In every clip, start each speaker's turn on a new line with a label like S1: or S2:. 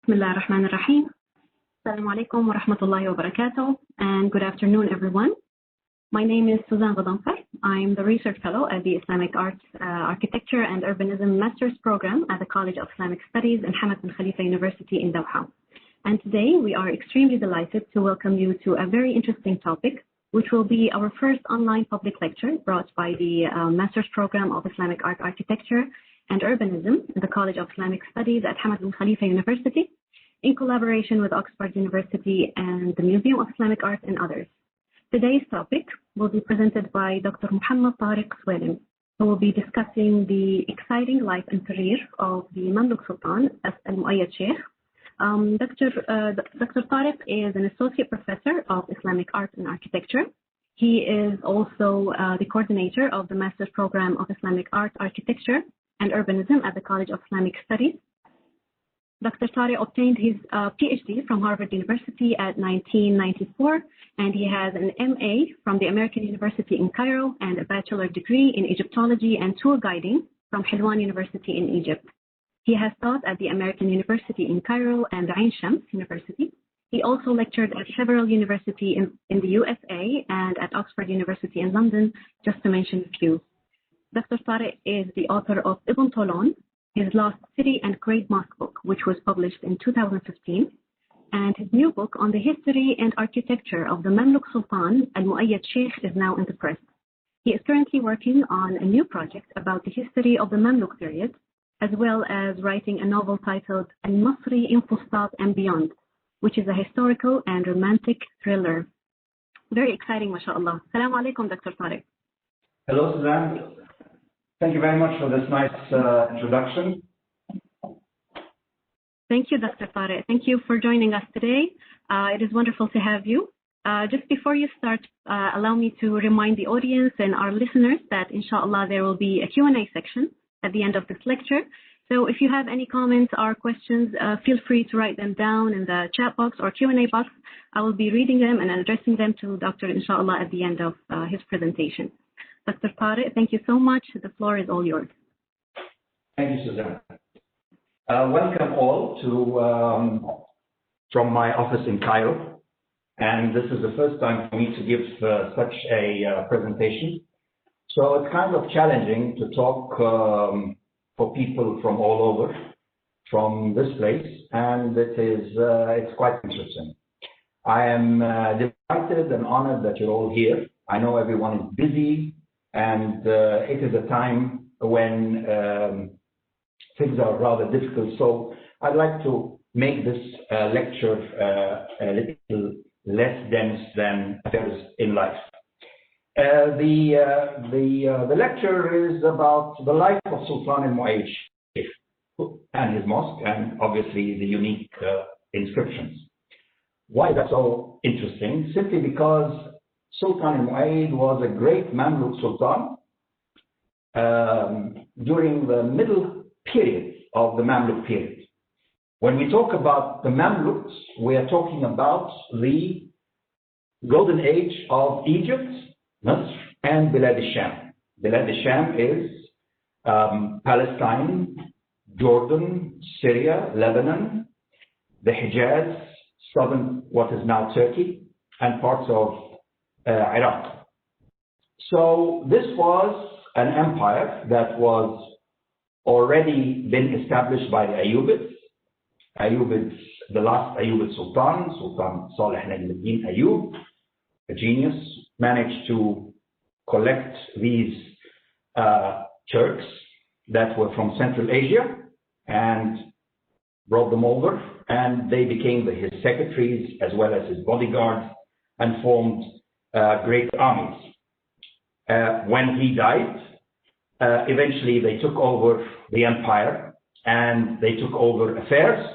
S1: بسم الله الرحمن الرحيم. السلام عليكم ورحمة الله وبركاته, and good afternoon everyone. My name is Sultan. I am the research fellow at the Islamic Arts, Architecture and Urbanism Master's Program at the College of Islamic Studies in Hamad bin Khalifa University in Doha. And today we are extremely delighted to welcome you to a very interesting topic, which will be our first online public lecture brought by the Master's Program of Islamic Art, Architecture and Urbanism at the College of Islamic Studies at Hamad bin Khalifa University, in collaboration with Oxford University and the Museum of Islamic Art and others. Today's topic will be presented by Dr. Muhammad Tariq Swalim, who will be discussing the exciting life and career of the Mamluk Sultan Al-Muayyad Shaykh. Dr. Tariq is an associate professor of Islamic art and architecture. He is also the coordinator of the Master's Program of Islamic Art, Architecture and Urbanism at the College of Islamic Studies. Dr. Tariq obtained his PhD from Harvard University at 1994, and he has an MA from the American University in Cairo and a bachelor degree in Egyptology and tour guiding from Helwan University in Egypt. He has taught at the American University in Cairo and Ain Shams University. He also lectured at several universities in the USA and at Oxford University in London, just to mention a few. Dr. Tariq is the author of Ibn Toulon, his Lost City and Great Mosque book, which was published in 2015, and his new book on the history and architecture of the Mamluk Sultan Al-Muayyad Shaykh is now in the press. He is currently working on a new project about the history of the Mamluk period, as well as writing a novel titled Al-Masri in Fustat and Beyond, which is a historical and romantic thriller. Very exciting, mashallah. Assalamu alaikum, Dr. Tariq.
S2: Hello, Suzanne. Thank you very much for this nice introduction.
S1: Thank you, Dr. Tariq. Thank you for joining us today. It is wonderful to have you. Just before you start, allow me to remind the audience and our listeners that, inshallah, there will be a Q&A section at the end of this lecture. So if you have any comments or questions, feel free to write them down in the chat box or Q&A box. I will be reading them and addressing them to Dr. Inshallah at the end of his presentation. Dr. Tariq, thank you so much. The floor is all yours.
S2: Thank you, Suzanne. Welcome all to from my office in Cairo. And this is the first time for me to give such a presentation. So it's kind of challenging to talk for people from all over, from this place, and it's quite interesting. I am delighted and honored that you're all here. I know everyone is busy, and it is a time when things are rather difficult. So I'd like to make this lecture a little less dense than others in life. The lecture is about the life of Sultan Al-Muayyad Shaykh and his mosque, and obviously the unique inscriptions. Why is that so interesting? Simply because Sultan Al-Muayyad was a great Mamluk Sultan during the middle period of the Mamluk period. When we talk about the Mamluks, we are talking about the golden age of Egypt, Misr, and Bilad al-Sham. Bilad al-Sham is Palestine, Jordan, Syria, Lebanon, the Hijaz, southern, what is now Turkey, and parts of Iraq. So this was an empire that was already been established by the Ayyubids. Ayyubids, the last Ayyubid Sultan, Sultan Salih al-Din Ayyub, a genius, managed to collect these Turks that were from Central Asia and brought them over, and they became his secretaries as well as his bodyguards and formed great armies. When he died, eventually they took over the empire and they took over affairs,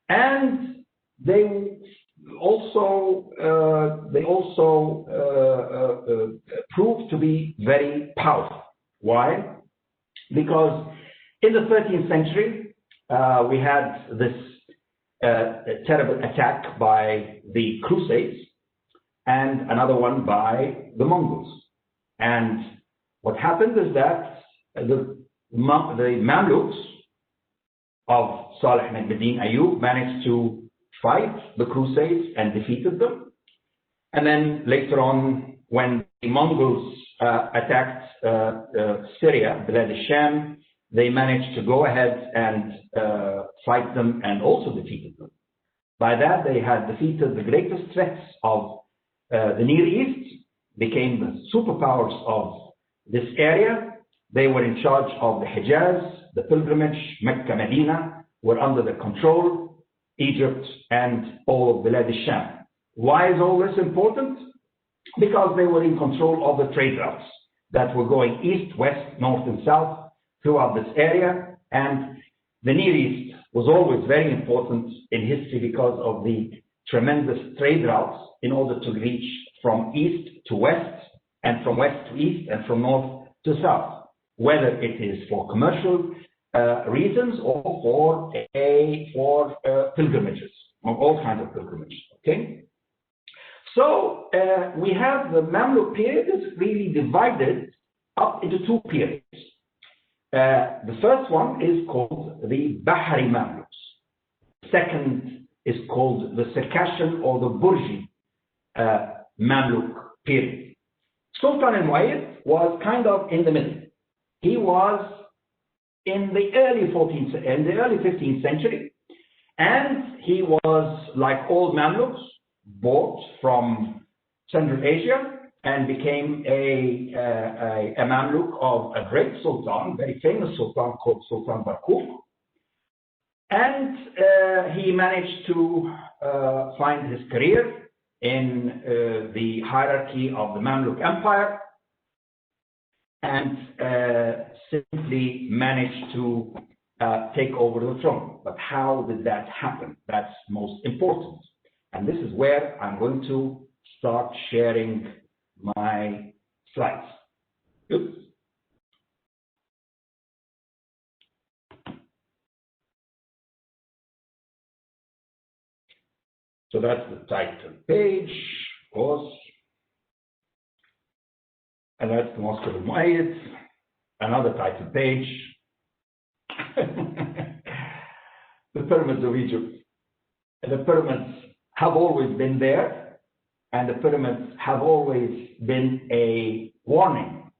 S2: and they also proved to be very powerful. Why? Because in the 13th century, we had this terrible attack by the Crusades and another one by the Mongols. And what happened is that the Mamluks of Salih al-Din Ayyub managed to fight the Crusades and defeated them. And then later on, when the Mongols attacked Syria, Bilad al-Sham, they managed to go ahead and fight them and also defeated them. By that, they had defeated the greatest threats of the Near East, became the superpowers of this area. They were in charge of the Hijaz, the pilgrimage, Mecca, Medina, were under their control, Egypt, and all of Bilad al-Sham. Why is all this important? Because they were in control of the trade routes that were going east, west, north, and south throughout this area. And the Near East was always very important in history because of the tremendous trade routes in order to reach from east to west, and from west to east, and from north to south, whether it is for commercial reasons or for pilgrimages, of all kinds of pilgrimages. Okay. So we have the Mamluk period is really divided up into two periods. The first one is called the Bahari Mamluks. The second is called the Circassian or the Burji Mamluk period. Sultan al-Mu'ayyid was kind of in the middle. He was in the early 15th century, and he was, like all Mamluks, bought from Central Asia and became a Mamluk of a great Sultan, very famous Sultan called Sultan Barkuk. And he managed to find his career in the hierarchy of the Mamluk Empire and simply managed to take over the throne. But how did that happen? That's most important. And this is where I'm going to start sharing my slides. Oops. So that's the title page, of course. And that's the Mosque of Umayyad, another title page. The pyramids of Egypt. And the pyramids have always been there, and the pyramids have always been a warning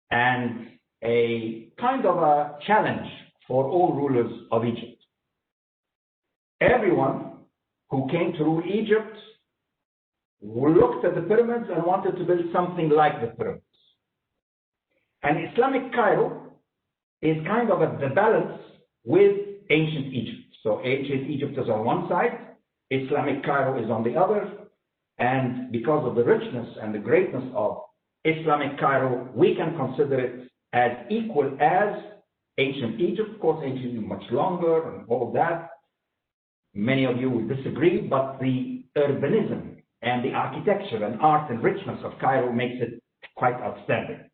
S2: and a kind of a challenge for all rulers of Egypt. Everyone who came to rule Egypt looked at the pyramids and wanted to build something like the pyramids. And Islamic Cairo is kind of at the balance with ancient Egypt. So ancient Egypt is on one side, Islamic Cairo is on the other, and because of the richness and the greatness of Islamic Cairo, we can consider it as equal as ancient Egypt. Of course, ancient Egypt much longer and all of that. Many of you will disagree, but the urbanism and the architecture and art and richness of Cairo makes it quite outstanding.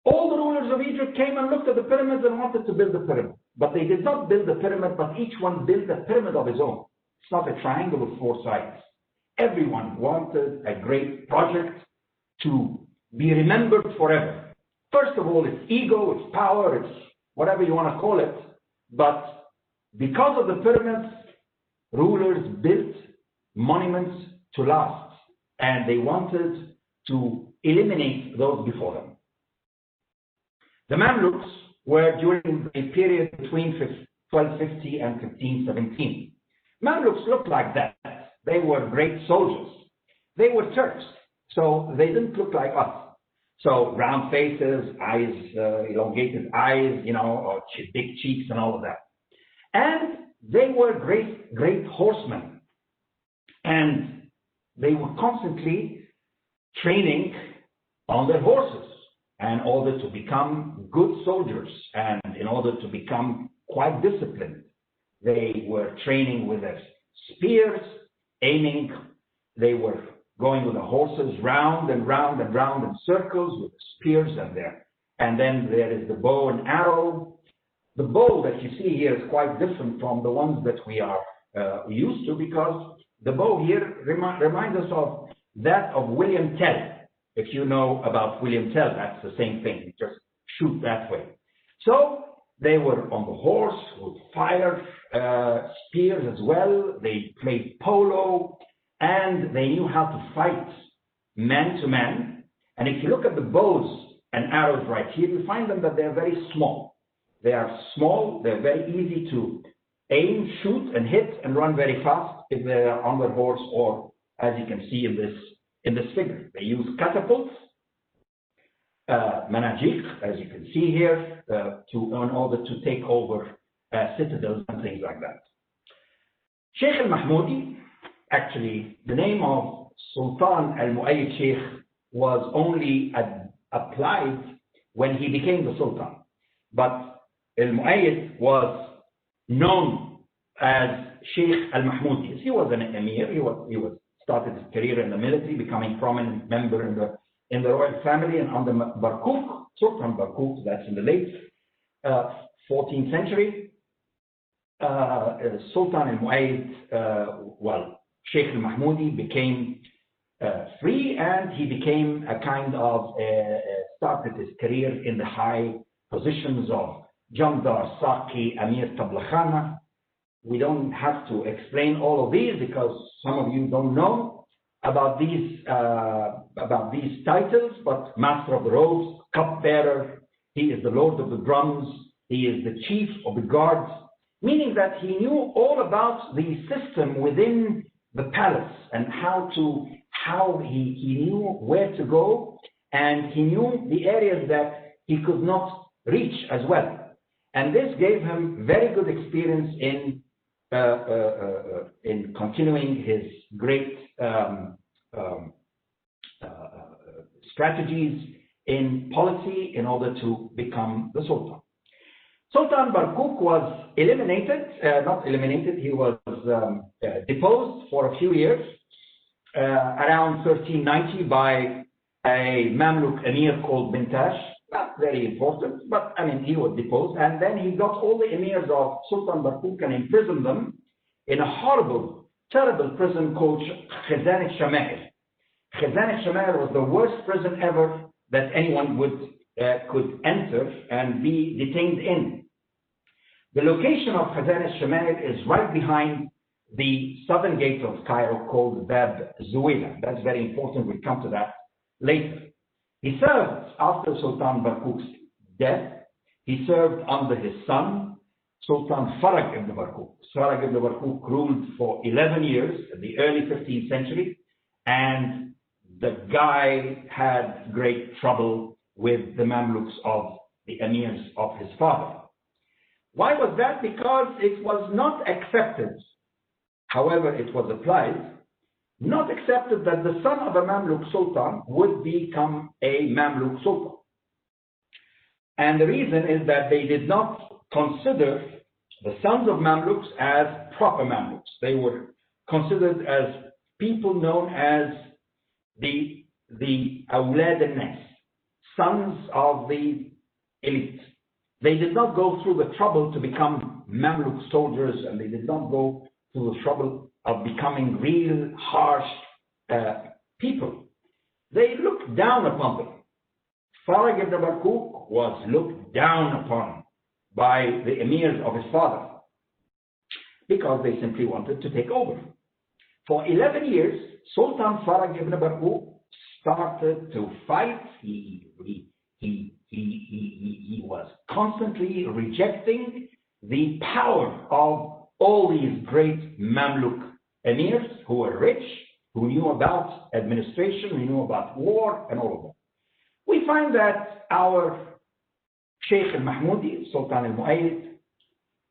S2: All the rulers of Egypt came and looked at the pyramids and wanted to build the pyramid. But they did not build the pyramid, but each one built a pyramid of his own. It's not a triangle with four sides. Everyone wanted a great project to be remembered forever. First of all, it's ego, it's power, it's whatever you want to call it. But because of the pyramids, rulers built monuments to last, and they wanted to eliminate those before them. The Mamluks were during a period between 1250 and 1517. Mamluks looked like that. They were great soldiers. They were Turks, so they didn't look like us. So round faces, eyes, elongated eyes, or big cheeks and all of that. And they were great horsemen. And they were constantly training on their horses in order to become good soldiers and in order to become quite disciplined. They were training with their spears, aiming. They were going with the horses round and round and round in circles with the spears and then there is the bow and arrow. The bow that you see here is quite different from the ones that we are used to, because the bow here reminds us of that of William Tell. If you know about William Tell, that's the same thing. You just shoot that way. So They were on the horse with fire spears as well. They played polo, and they knew how to fight man to man. And if you look at the bows and arrows right here, you find them that they're very small. They are small, they're very easy to aim, shoot, and hit, and run very fast if they are on their horse, or as you can see in this figure. They use catapults, manajik, as you can see here, in order to take over citadels and things like that. Shaykh al-Mahmudi, actually, the name of Sultan al-Mu'ayyid Shaykh was only applied when he became the Sultan. But al-Mu'ayyid was known as Shaykh al-Mahmudi. He was an emir. He started his career in the military, becoming prominent member in the royal family, and under Barkuk, Sultan Barkuk, that's in the late 14th century. Sultan al-Mu'ayyid, Shaykh al-Mahmudi became free, and he became a kind of, started his career in the high positions of Jamdar, Saki, Amir Tablakhana. We don't have to explain all of these because some of you don't know about these titles, but Master of the Robes, Cupbearer, he is the Lord of the Drums, he is the Chief of the Guards, meaning that he knew all about the system within the palace and how he knew where to go, and he knew the areas that he could not reach as well. And this gave him very good experience in continuing his great strategies in policy in order to become the Sultan. Sultan Barkuk was not eliminated, he was deposed for a few years, around 1390 by a Mamluk emir called Bintash. Not very important, but I mean, he was deposed, and then he got all the emirs of Sultan Barkuk and imprisoned them in a horrible, terrible prison called Khazan al-Shama'il. Khazan al-Shama'il was the worst prison ever that anyone could enter and be detained in. The location of Khazan al-Shama'il is right behind the southern gate of Cairo called Bab Zuwayla. That's very important, we'll come to that later. He served after Sultan Barkuk's death. He served under his son, Sultan Farag ibn Barkuk. Farag ibn Barkuk ruled for 11 years in the early 15th century, and the guy had great trouble with the Mamluks of the emirs of his father. Why was that? Because it was not accepted, however it was applied, not accepted that the son of a Mamluk Sultan would become a Mamluk Sultan. And the reason is that they did not consider the sons of Mamluks as proper Mamluks. They were considered as people known as the Awlad al-Nas, sons of the elite. They did not go through the trouble to become Mamluk soldiers, and they did not go through the trouble of becoming real harsh people. They looked down upon them. Farag ibn Barkuk was looked down upon by the emirs of his father because they simply wanted to take over. For 11 years, Sultan Farag ibn Barkuk started to fight. He was constantly rejecting the power of all these great Mamluk emirs who were rich, who knew about administration, who knew about war, and all of that. We find that our Shaykh al-Mahmudi, Sultan al-Mu'ayyid,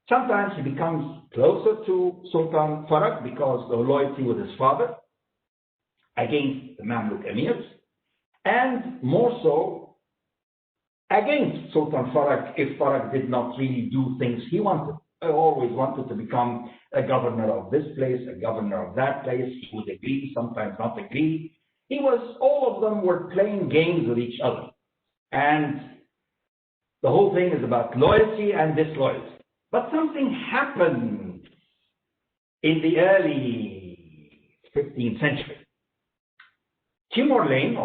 S2: sometimes he becomes closer to Sultan Farag because of loyalty with his father against the Mamluk emirs, and more so against Sultan Farag if Farag did not really do things he wanted. I always wanted to become a governor of this place, a governor of that place. He would agree, sometimes not agree. All of them were playing games with each other. And the whole thing is about loyalty and disloyalty. But something happened in the early 15th century. Timur Lenk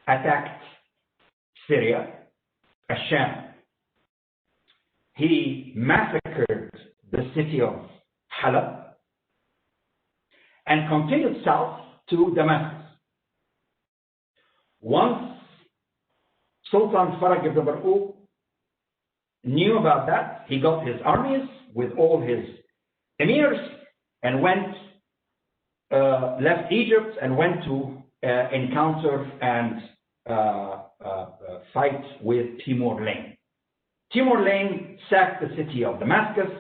S2: attacked Syria, Asham. He massacred the city of Halab and continued south to Damascus. Once Sultan Farag ibn Bar'u knew about that, he got his armies with all his emirs and left Egypt and went to encounter and fight with Timur Lane. Timur Lane sacked the city of Damascus.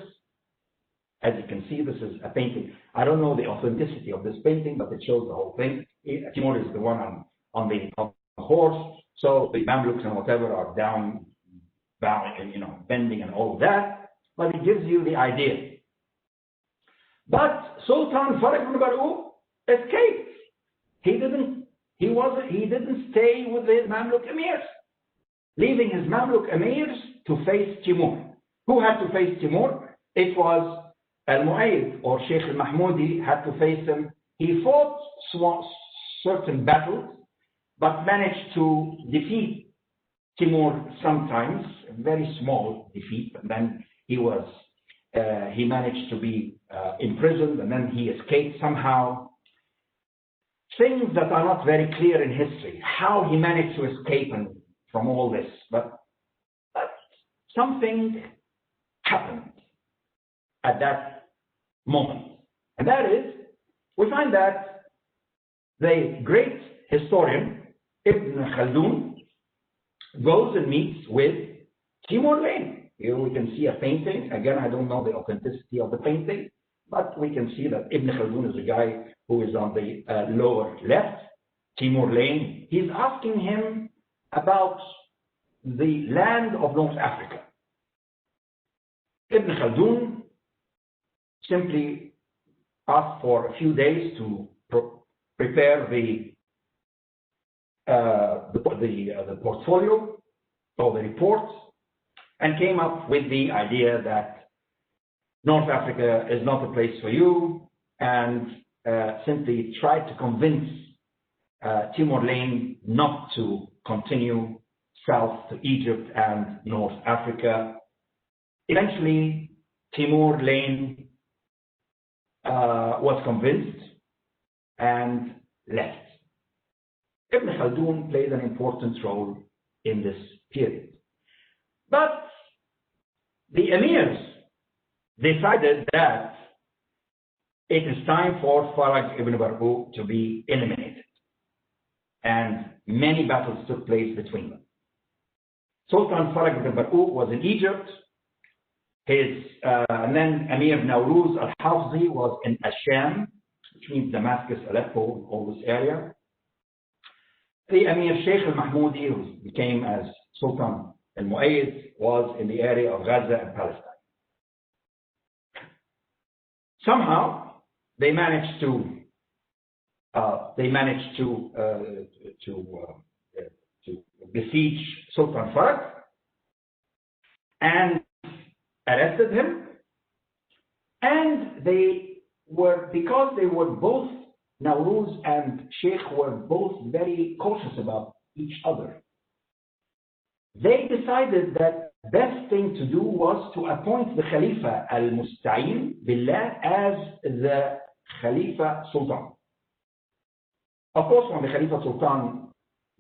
S2: As you can see, this is a painting. I don't know the authenticity of this painting, but it shows the whole thing. Timur is the one on the horse, so the Mamluks and whatever are down, bowing, bending and all of that. But it gives you the idea. But Sultan Farag ibn Bar'u escaped. He didn't stay with his Mamluk emirs, leaving his Mamluk emirs to face Timur. Who had to face Timur? It was Al-Mu'ayyid or Shaykh al-Mahmudi had to face him. He fought certain battles, but managed to defeat Timur sometimes, a very small defeat, and then he managed to be imprisoned, and then he escaped somehow. Things that are not very clear in history, how he managed to escape from all this, but something happened at that moment. And that is, we find that the great historian Ibn Khaldun goes and meets with Timur Lane. Here we can see a painting. Again, I don't know the authenticity of the painting, but we can see that Ibn Khaldun is a guy who is on the lower left, Timur Lane. He's asking him about the land of North Africa. Ibn Khaldun simply asked for a few days to prepare the portfolio or the report, and came up with the idea that North Africa is not a place for you, and simply tried to convince Timur Lane not to continue south to Egypt and North Africa. Eventually, Timur Lane was convinced and left. Ibn Khaldun played an important role in this period. But the emirs decided that it is time for Farag ibn Bar'u to be eliminated. And many battles took place between them. Sultan Farag ibn Bar'u was in Egypt. And then Emir Nawruz al-Hafzi was in Asham, which means Damascus, Aleppo, all this area. The Emir Shaykh al-Mahmudi, who became as Sultan al-Mu'ayyid, was in the area of Gaza and Palestine. Somehow, they managed to besiege Sultan Farag and arrested him. And because they were both, Nawruz and Shaykh were both very cautious about each other, they decided that the best thing to do was to appoint the Khalifa al-Musta'in Billah as the Khalifa Sultan. Of course, when the Khalifa Sultan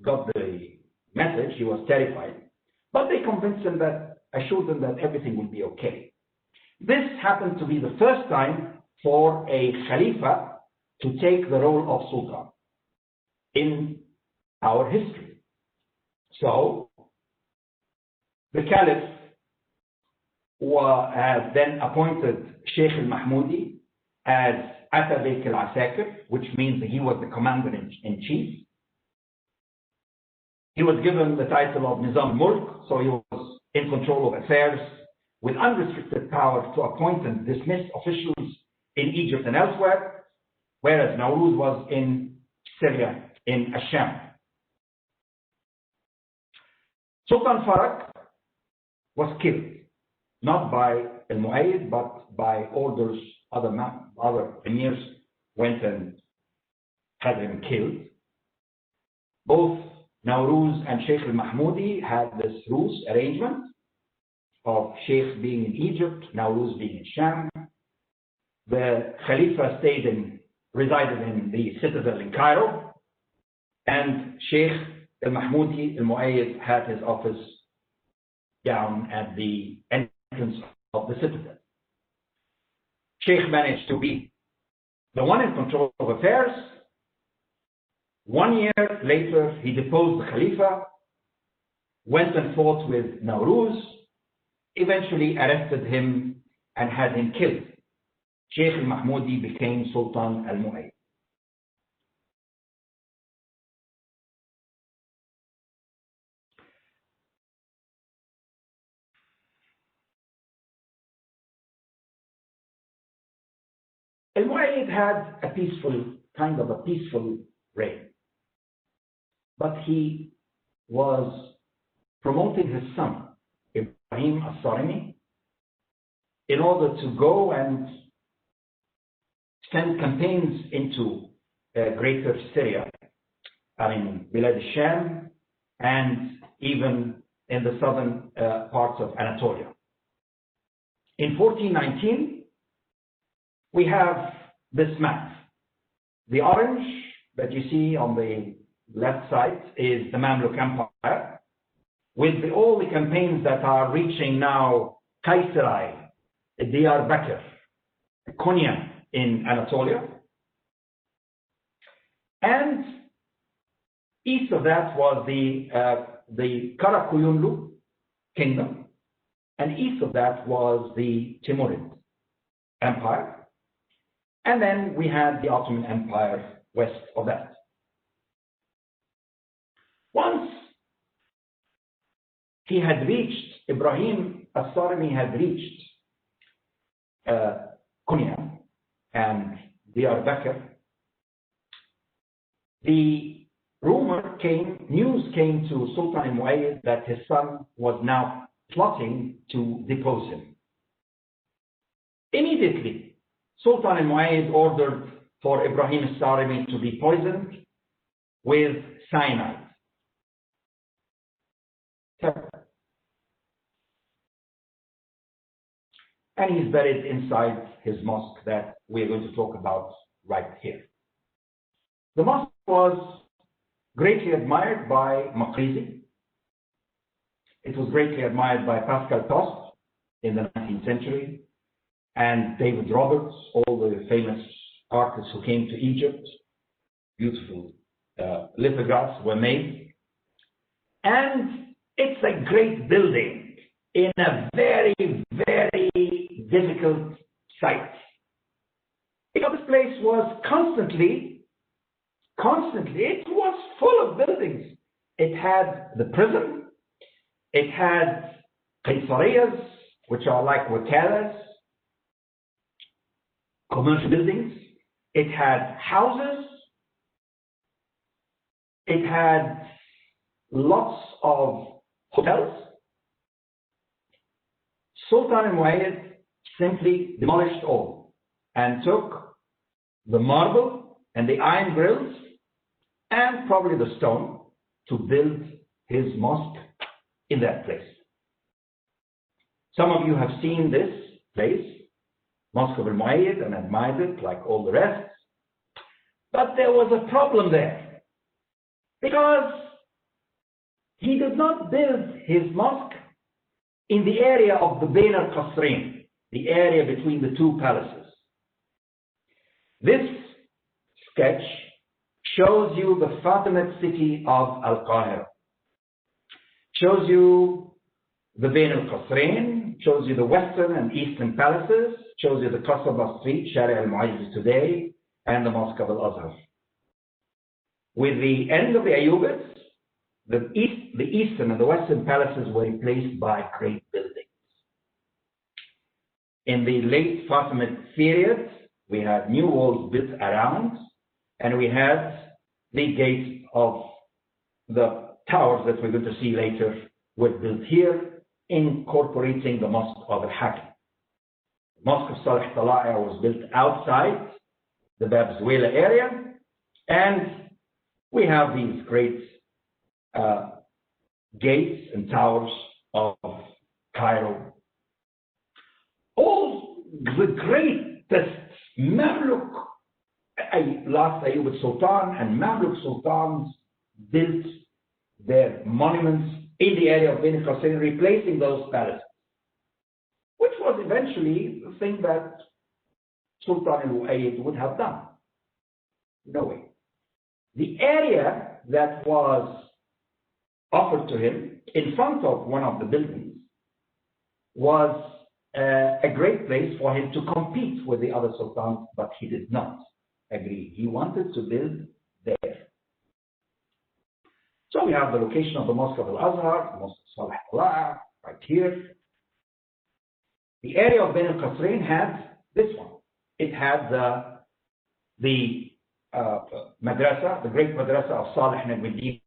S2: got the message, he was terrified. But they convinced him assured them that everything would be okay. This happened to be the first time for a Khalifa to take the role of Sultan in our history. So, the Caliph has then appointed Shaykh al-Mahmudi as Atabek al-Asakir, which means he was the commander-in-chief. He was given the title of Nizam Mulk, so he was in control of affairs with unrestricted power to appoint and dismiss officials in Egypt and elsewhere, whereas Nawruz was in Syria, in Asham. Sultan Farag was killed, not by al-Mu'ayyid, but by orders. Other emirs went and had him killed. Both Nowruz and Shaykh al-Mahmoudi had this ruse arrangement of Shaykh being in Egypt, Nowruz being in Sham. The Khalifa resided in the citadel in Cairo, and Shaykh al-Mahmoudi al-Mu'ayyid had his office down at the entrance of the citadel. Shaykh managed to be the one in control of affairs. 1 year later, he deposed the Khalifa, went and fought with Nowruz, eventually arrested him and had him killed. Shaykh al-Mahmoudi became Sultan al-Mu'ayyid. Al-Mu'ayyid had a peaceful reign. But he was promoting his son, Ibrahim al-Sarimi, in order to go and send campaigns into greater Syria, Bilad al-Sham, and even in the southern parts of Anatolia. In 1419, we have this map. The orange that you see on the left side is the Mamluk Empire, with all the campaigns that are reaching now Kayseri, Diyarbakir, Konya in Anatolia. And east of that was the Karakuyunlu kingdom, and east of that was the Timurid Empire. And then we had the Ottoman Empire west of that. Once he had reached, Ibrahim al-Sarimi had reached Konya and Diyarbakir, the news came to Sultan al-Mu'ayyid that his son was now plotting to depose him. Immediately, Sultan al-Mu'ayyid ordered for Ibrahim al-Sarimi to be poisoned with cyanide. And he's buried inside his mosque that we're going to talk about right here. The mosque was greatly admired by Maqrizi. It was greatly admired by Pascal Tost in the 19th century, and David Roberts, all the famous artists who came to Egypt. Beautiful lithographs were made. And it's a great building in a very, very difficult site. Because this place was constantly, it was full of buildings. It had the prison, it had qaysariyas, which are like wakalas, commercial buildings, it had houses, it had lots of hotels. Sultan al-Mu'ayyid simply demolished all and took the marble and the iron grills and probably the stone to build his mosque in that place. Some of you have seen this place, Mosque of al-Mu'ayyid, and admired it like all the rest. But there was a problem there, because he did not build his mosque in the area of the Bain al-Qasrain, the area between the two palaces. This sketch shows you the Fatimid city of Al-Qahira. Shows you the Bain al-Qasrain, shows you the western and eastern palaces, shows you the Qasaba Street, Shari al-Mu'ayyiz today, and the Mosque of Al-Azhar. With the end of the Ayyubids, the eastern and the western palaces were replaced by great buildings. In the late Fatimid period, we had new walls built around, and we had the gates of the towers that we're going to see later were built here, incorporating the Mosque of Al-Hakim. The Mosque of Salih Tala'a was built outside the Bab Zuwayla area, and we have these great gates and towers of Cairo. All the greatest Mamluk, last Ayyub Sultan and Mamluk Sultans built their monuments in the area of Beni Qasrin, replacing those palaces, which was eventually the thing that Sultan al-Mu'ayyid would have done. No way. The area that was offered to him in front of one of the buildings was a great place for him to compete with the other sultans, but he did not agree. He wanted to build there. So we have the location of the Mosque of Al-Azhar, the Mosque of Salih Talaa, right here. The area of Beni Qasrin had this one. It had the madrasa, the great madrasa of Salih ibn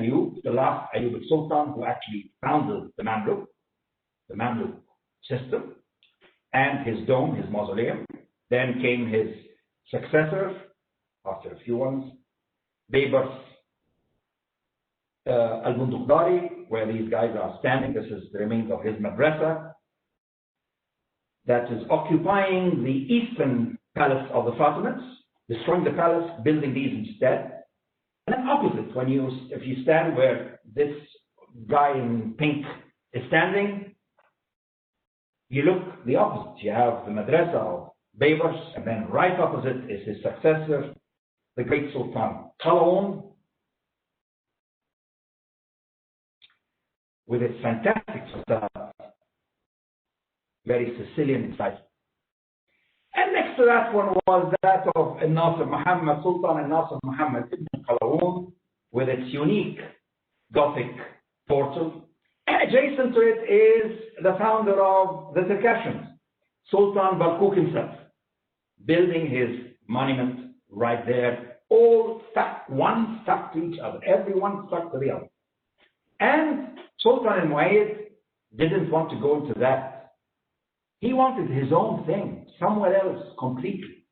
S2: Ayyub, the last Ayyub Sultan who actually founded the Mamluk system, and his dome, his mausoleum. Then came his successor, after a few ones, Baybars al-Bundukdari, where these guys are standing. This is the remains of his madrasa that is occupying the eastern palace of the Fatimids, destroying the palace, building these instead. And then opposite, if you stand where this guy in pink is standing, you look the opposite. You have the madrasa of Baybars, and then right opposite is his successor, the great Sultan Qalawun, with its fantastic facade, very Sicilian inside. And next to that one was that of Nasr Muhammad, Sultan Nasr Muhammad ibn Qalawun, with its unique Gothic portal. And adjacent to it is the founder of the Turkashians, Sultan Barkuk himself, building his monument right there, all stuck, one stuck to each other, everyone stuck to the other. And Sultan al-Mu'ayyid didn't want to go into that. He wanted his own thing, somewhere else completely.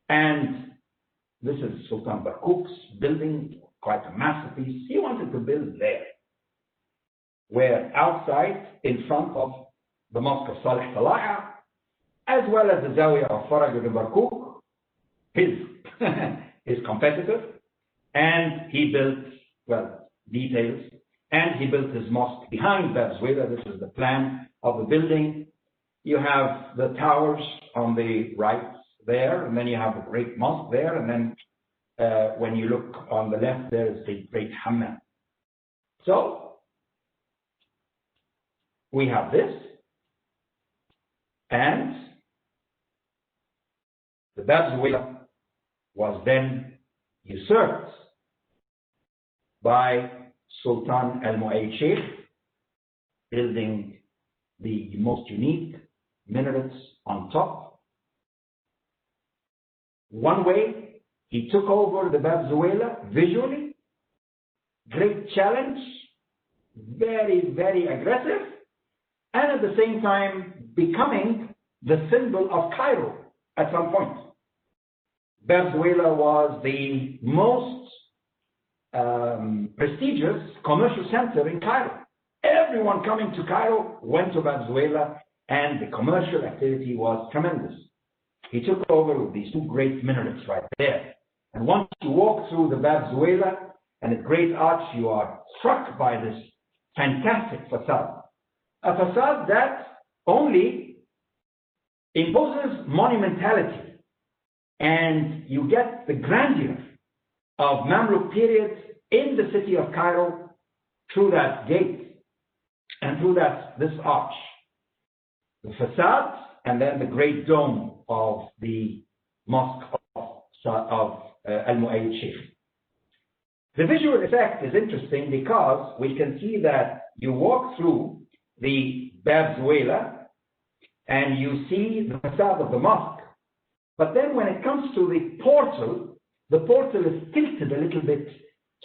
S2: And this is Sultan Barkuk's building, quite a masterpiece. He wanted to build there, where outside, in front of the Mosque of Salih Talaa, as well as the Zawiyah of Faraj ibn Barkuk, his competitor, and he built, well, details, and he built his mosque behind Bab Zuwayla. This is the plan of the building. You have the towers on the right there, and then you have the great mosque there, and then when you look on the left, there is the great Hammam. So we have this, and the Bab Zuwayla was then usurped by Sultan al-Mu'ayyid Shaykh, building the most unique minarets on top. One way, he took over the Bab Zuwayla visually, great challenge, very, very aggressive, and at the same time becoming the symbol of Cairo at some point. Bab Zuwayla was the most prestigious commercial center in Cairo. Everyone coming to Cairo went to Bab Zuwayla, and the commercial activity was tremendous. He took over with these two great minarets right there. And once you walk through the Bab Zuwayla and its great arch, you are struck by this fantastic facade. A facade that only imposes monumentality, and you get the grandeur of Mamluk period in the city of Cairo through that gate and through this arch. The facade, and then the great dome of the Mosque of Al-Mu'ayyid Shaykh. The visual effect is interesting because we can see that you walk through the Bab Zuwayla and you see the facade of the mosque. But then when it comes to the portal is tilted a little bit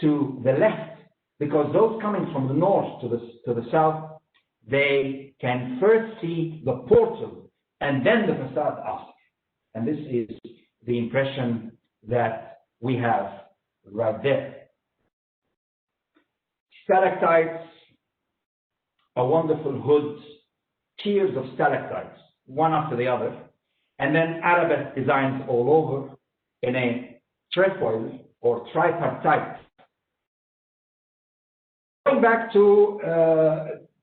S2: to the left, because those coming from the north to the south, they can first see the portal and then the facade after. And this is the impression that we have right there. stalactites, a wonderful hood, tiers of stalactites, one after the other, and then arabesque designs all over in a trefoil or tripartite. Going back to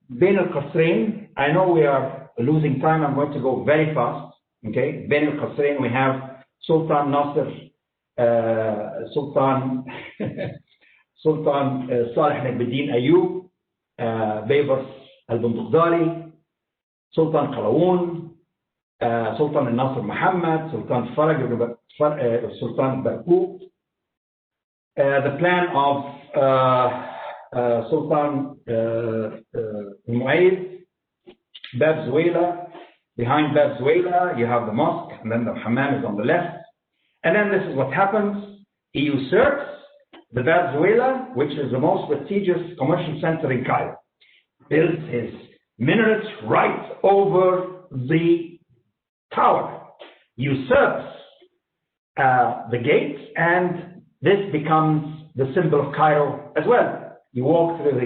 S2: Bain al-Qasrain, I know we are losing time. I'm going to go very fast. Okay, Bain al-Qasrain, we have Sultan Nasser, Sultan Salih al-Din Ayyub, Baybars al-Bundukdari, Sultan Qalawun, Sultan al-Nasr Muhammad, Sultan Farag, Sultan Barqut. The plan of Sultan Mu'ayyid, Bab Zuwayla. Behind Bab Zuwayla, you have the mosque, and then the hammam is on the left. And then this is what happens. He usurps the Bab Zuwayla, which is the most prestigious commercial center in Cairo. Builds his minarets right over the tower. Usurps the gates, and this becomes the symbol of Cairo as well. You walk through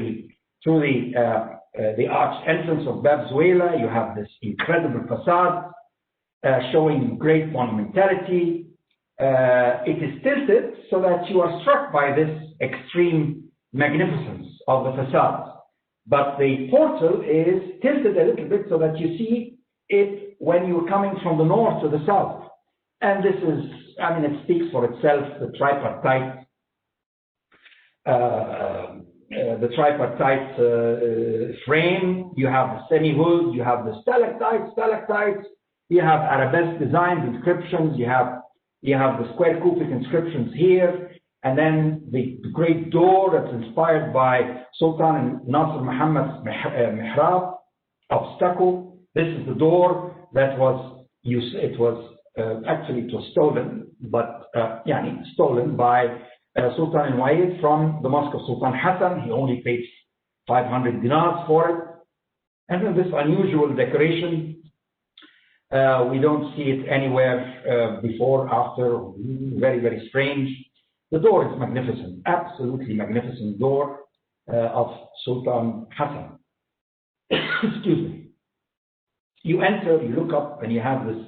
S2: the arched entrance of Bab Zuwayla. You have this incredible facade showing great monumentality. It is tilted so that you are struck by this extreme magnificence of the facade. But the portal is tilted a little bit so that you see it when you're coming from the north to the south. And this is, I mean, it speaks for itself, the tripartite frame. You have the semi-hood, you have the stalactites, you have arabesque designs, inscriptions, you have the square Kufic inscriptions here, and then the great door that's inspired by Sultan Nasr Muhammad's mihrab of stucco. This is the door that was used. It was stolen, but stolen by Sultan Mu'ayyid from the Mosque of Sultan Hassan. He only paid 500 dinars for it. And then this unusual decoration, we don't see it anywhere before, after, very, very strange. The door is magnificent, absolutely magnificent door of Sultan Hassan. Excuse me. You enter, you look up, and you have this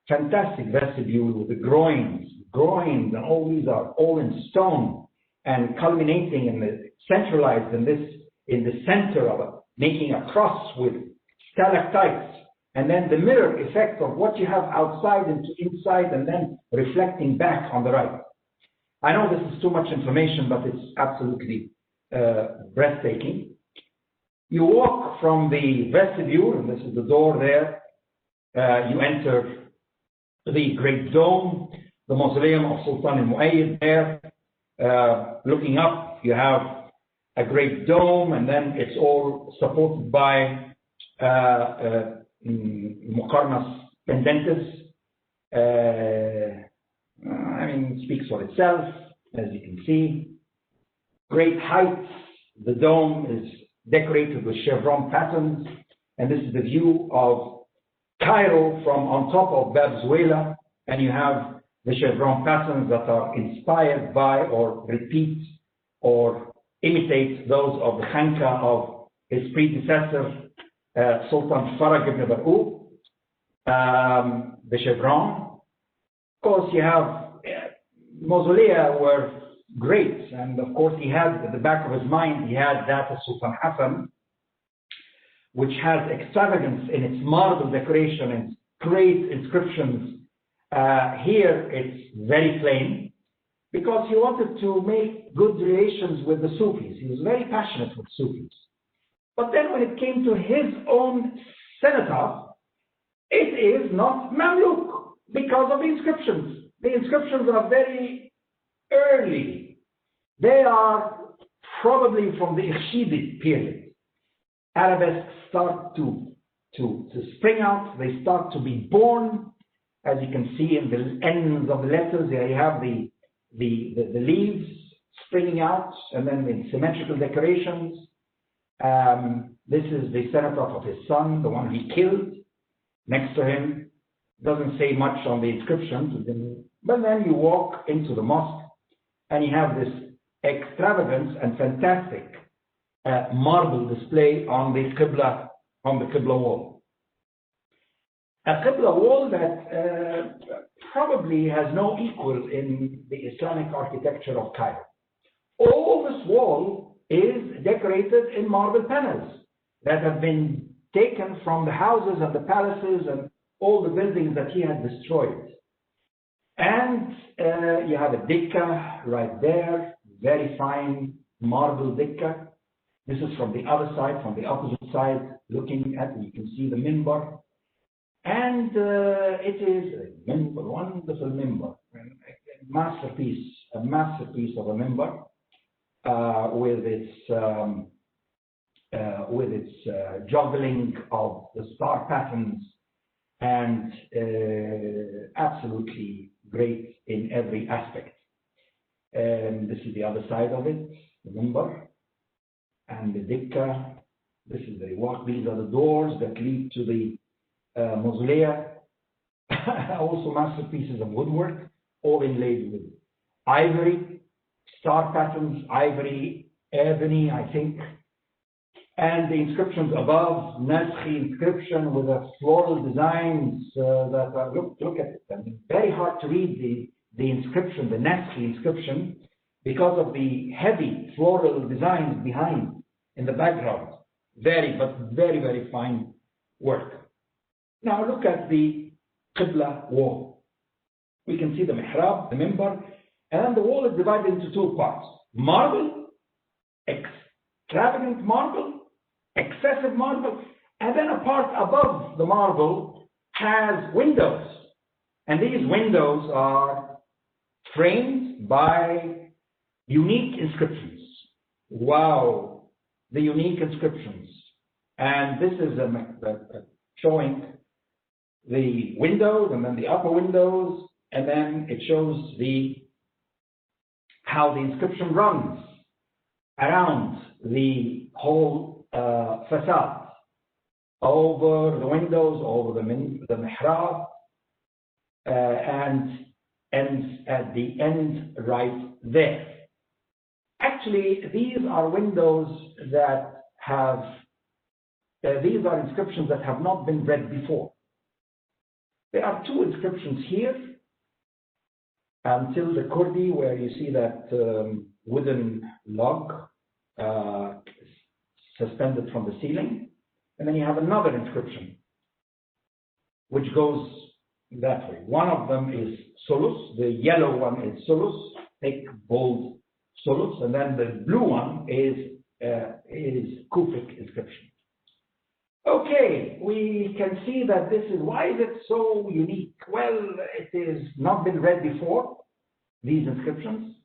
S2: fantastic vestibule with the groins, and all these are all in stone and culminating in the centralized in the center of it, making a cross with stalactites, and then the mirror effect of what you have outside into inside, and then reflecting back on the right. I know this is too much information, but it's absolutely breathtaking. You walk from the vestibule, and this is the door there. You enter the great dome, the mausoleum of Sultan Mu'ayyid there. Looking up, you have a great dome, and then it's all supported by Muqarnas pendentes. It speaks for itself, as you can see. Great heights. The dome is decorated with chevron patterns, and this is the view of Cairo from on top of Bab Zuwayla, and you have the chevron patterns that are inspired by or repeat or imitate those of the Khanka of his predecessor, Sultan Farag ibn Barqut, the chevron. Of course, you have mausolea were great, and of course he had at the back of his mind, he had that of Sultan Hassan, which has extravagance in its marble decoration and great inscriptions. Here it's very plain, because he wanted to make good relations with the Sufis. He was very passionate with Sufis. But then when it came to his own cenotaph, it is not Mamluk because of the inscriptions. The inscriptions are very early. They are probably from the Ikhshidid period. Arabesques start to spring out. They start to be born. As you can see in the ends of the letters, there you have the leaves springing out, and then in symmetrical decorations. This is the cenotaph of his son, the one he killed. Next to him, doesn't say much on the inscriptions, but then you walk into the mosque, and you have this extravagance and fantastic marble display on the Qibla wall. A Qibla wall that probably has no equal in the Islamic architecture of Cairo. All this wall is decorated in marble panels that have been taken from the houses and the palaces and all the buildings that he had destroyed. And you have a dikka right there, very fine marble dikka. This is from the other side, from the opposite side, looking at, you can see the minbar. And it is a wonderful minbar, a masterpiece of a minbar with its juggling of the star patterns, and absolutely great in every aspect. And this is the other side of it, the minbar and the dikka. This is the walk. These are the doors that lead to the mausolea. Also masterpieces of woodwork, all inlaid with ivory, star patterns, ivory, ebony, I think. And the inscriptions above, Naskhi inscription with a floral designs that are, look at it. I mean, very hard to read the inscription, the Naskhi inscription, because of the heavy floral designs behind in the background. Very, very fine work. Now look at the Qibla wall. We can see the mihrab, the minbar, and the wall is divided into two parts. Marble, extravagant marble, excessive marble, and then a part above the marble has windows. And these windows are framed by unique inscriptions. Wow, the unique inscriptions. And this is showing the windows and then the upper windows, and then it shows how the inscription runs around the whole facade, over the windows, over the mihrab, and ends at the end right there. Actually, these are windows that have, these are inscriptions that have not been read before. There are two inscriptions here until the Kurdi, where you see that wooden log suspended from the ceiling, and then you have another inscription which goes that way. One of them is Solus, the yellow one is Solus, thick, bold Solus, and then the blue one is Kufic inscription. Okay, we can see that this is, why is it so unique? Well, it has not been read before, these inscriptions.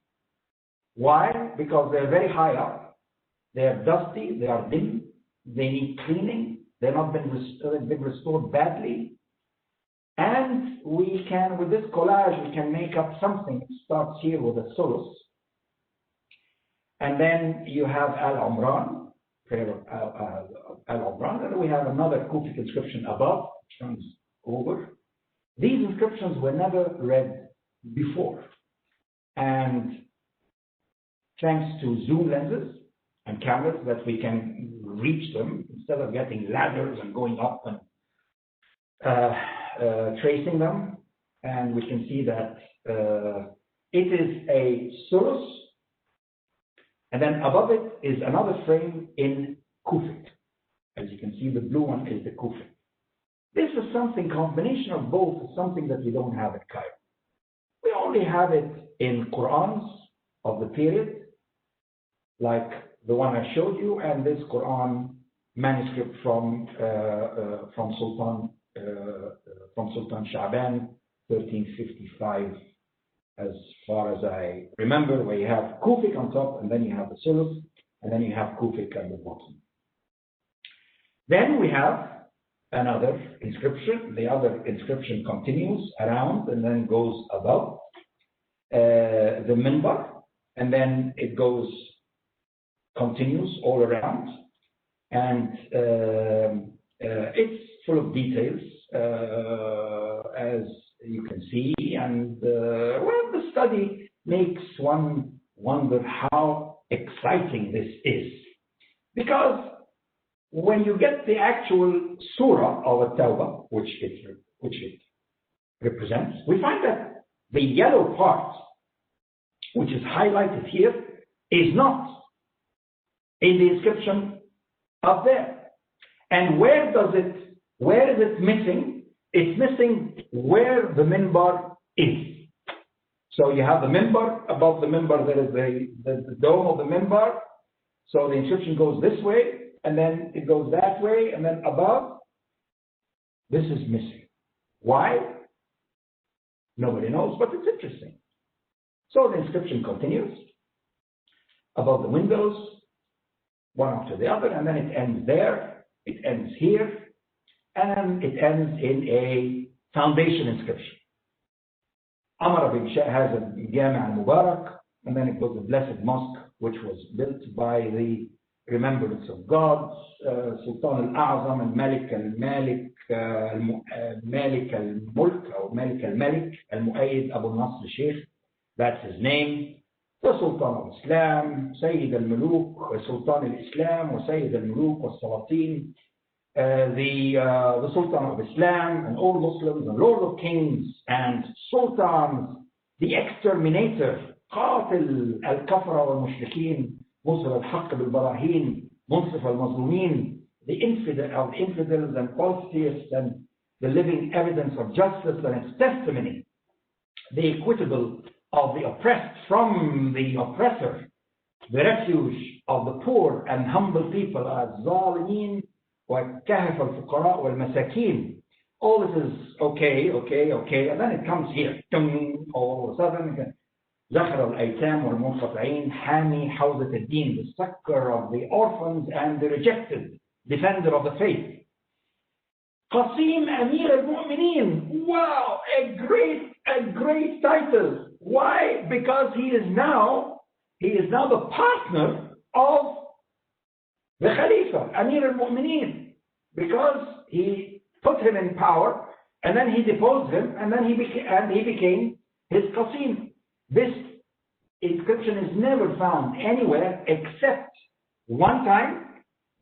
S2: Why? Because they're very high up, they're dusty, they are dim, they need cleaning, they've not been restored badly. And we can, with this collage, we can make up something. It starts here with a Solus. And then you have Al-Umran, prayer of Al-Umran, and we have another Kufic inscription above, which runs over. These inscriptions were never read before. And thanks to zoom lenses and cameras that we can reach them, instead of getting ladders and going up and tracing them, and we can see that it is a Solus, and then above it is another frame in Kufic. As you can see, the blue one is the Kufic. This is something, combination of both, is something that we don't have at Cairo. We only have it in Qur'ans of the period, like the one I showed you, and this Quran manuscript from Sultan Sha'ban, 1355, as far as I remember, where you have Kufic on top, and then you have the Solus, and then you have Kufic at the bottom. Then we have another inscription. The other inscription continues around and then goes above the minbar, and then it continues all around, and it's full of details, as you can see, and well, the study makes one wonder how exciting this is. Because when you get the actual surah of At-Tawbah, which it represents, we find that the yellow part, which is highlighted here, is not in the inscription up there. And where is it missing? It's missing where the minbar is. So you have the minbar, above the minbar there is the dome of the minbar. So the inscription goes this way, and then it goes that way, and then above, this is missing. Why? Nobody knows, but it's interesting. So the inscription continues above the windows, one after the other, and then it ends there, it ends here, and it ends in a foundation inscription. Amr bin Shah has a Jami' al-Mubarak, and then it goes the Blessed Mosque, which was built by the remembrance of God, Sultan al-A'zam al-Malik al-Malik Malik al-Mulk, or Malik al-Malik al-Mu'ayyid Abu Nasr Shaykh, that's his name. The Sultan of Islam, Sayyid al-Muluk, Sultan al-Islam, wa Sayyid al-Muluk wa Salatin, the Sultan of Islam, and all Muslims, and Lord of Kings, and Sultans, the exterminator, قاتل الكفرة والمشركين، مصر الحق بالبراهين، منصف المظلومين, the infidels and falseheists, and the living evidence of justice and its testimony, the equitable of the oppressed from the oppressor, the refuge of the poor and humble people, الظالمين وكهف الفقراء والمساكين. All this is okay, and then it comes here. All of a sudden, زخر الأيتام والمنقطعين حامي حوزة الدين, the succor of the orphans and the rejected, defender of the faith. قسيم أمير المؤمنين. Wow, a great title. Why? Because he is now the partner of the Khalifa, Amir al-Mu'mineen, because he put him in power, and then he deposed him, and then he became his Qasim. This inscription is never found anywhere except one time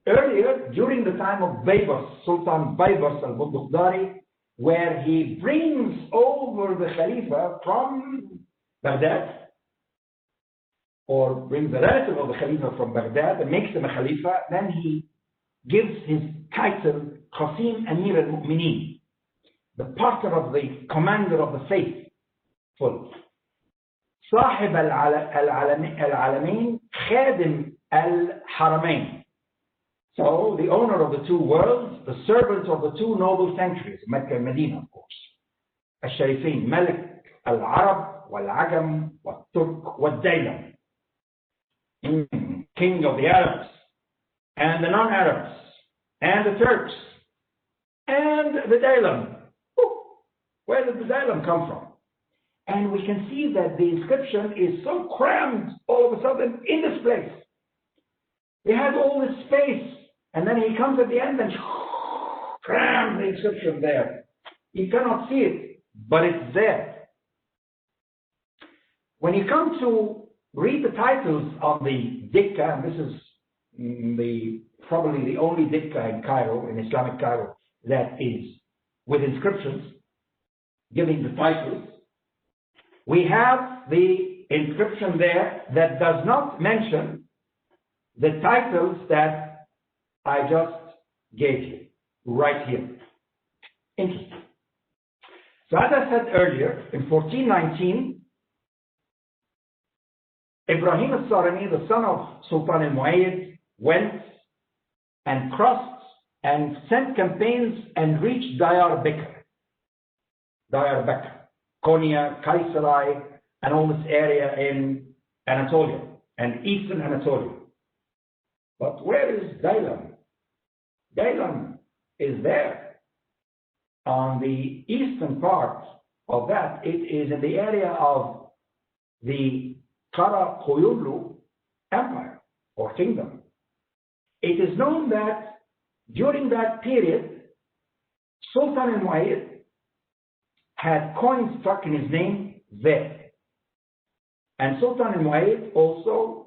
S2: earlier during the time of Baybars, Sultan Baybars al-Bukhari, where he brings over the Khalifa from Baghdad, or brings the relative of the Khalifa from Baghdad and makes him a Khalifa. Then he gives his title Qasim Amir al-Mu'mineen, the partner of the commander of the faithful. صاحب العالمين خادم الحرمين. So the owner of the two worlds, the servant of the two noble sanctuaries, Mecca and Medina, of course. الشريفين ملك العرب والعجم والترك والديلم. King of the Arabs and the non-Arabs and the Turks and the Daylam. Where did the Daylam come from? And we can see that the inscription is so crammed all of a sudden in this place. He has all this space, and then he comes at the end and crams the inscription there. You cannot see it, but it's there. When you come to read the titles of the Dikka, and this is probably the only Dikka in Cairo, in Islamic Cairo, that is with inscriptions giving the titles. We have the inscription there that does not mention the titles that I just gave you, right here. Interesting. So as I said earlier, in 1419, Ibrahim al-Sarani, the son of Sultan al-Mu'ayyid, went and crossed and sent campaigns and reached Diyar Bakr, Konya, Kayseri, and all this area in Anatolia and eastern Anatolia. But where is Daylam? Daylam is there on the eastern part of that. It is in the area of the Kara Koyunlu Empire or Kingdom. It is known that during that period, Sultan al-Mu'ayyid had coins struck in his name there. And Sultan al-Mu'ayyid also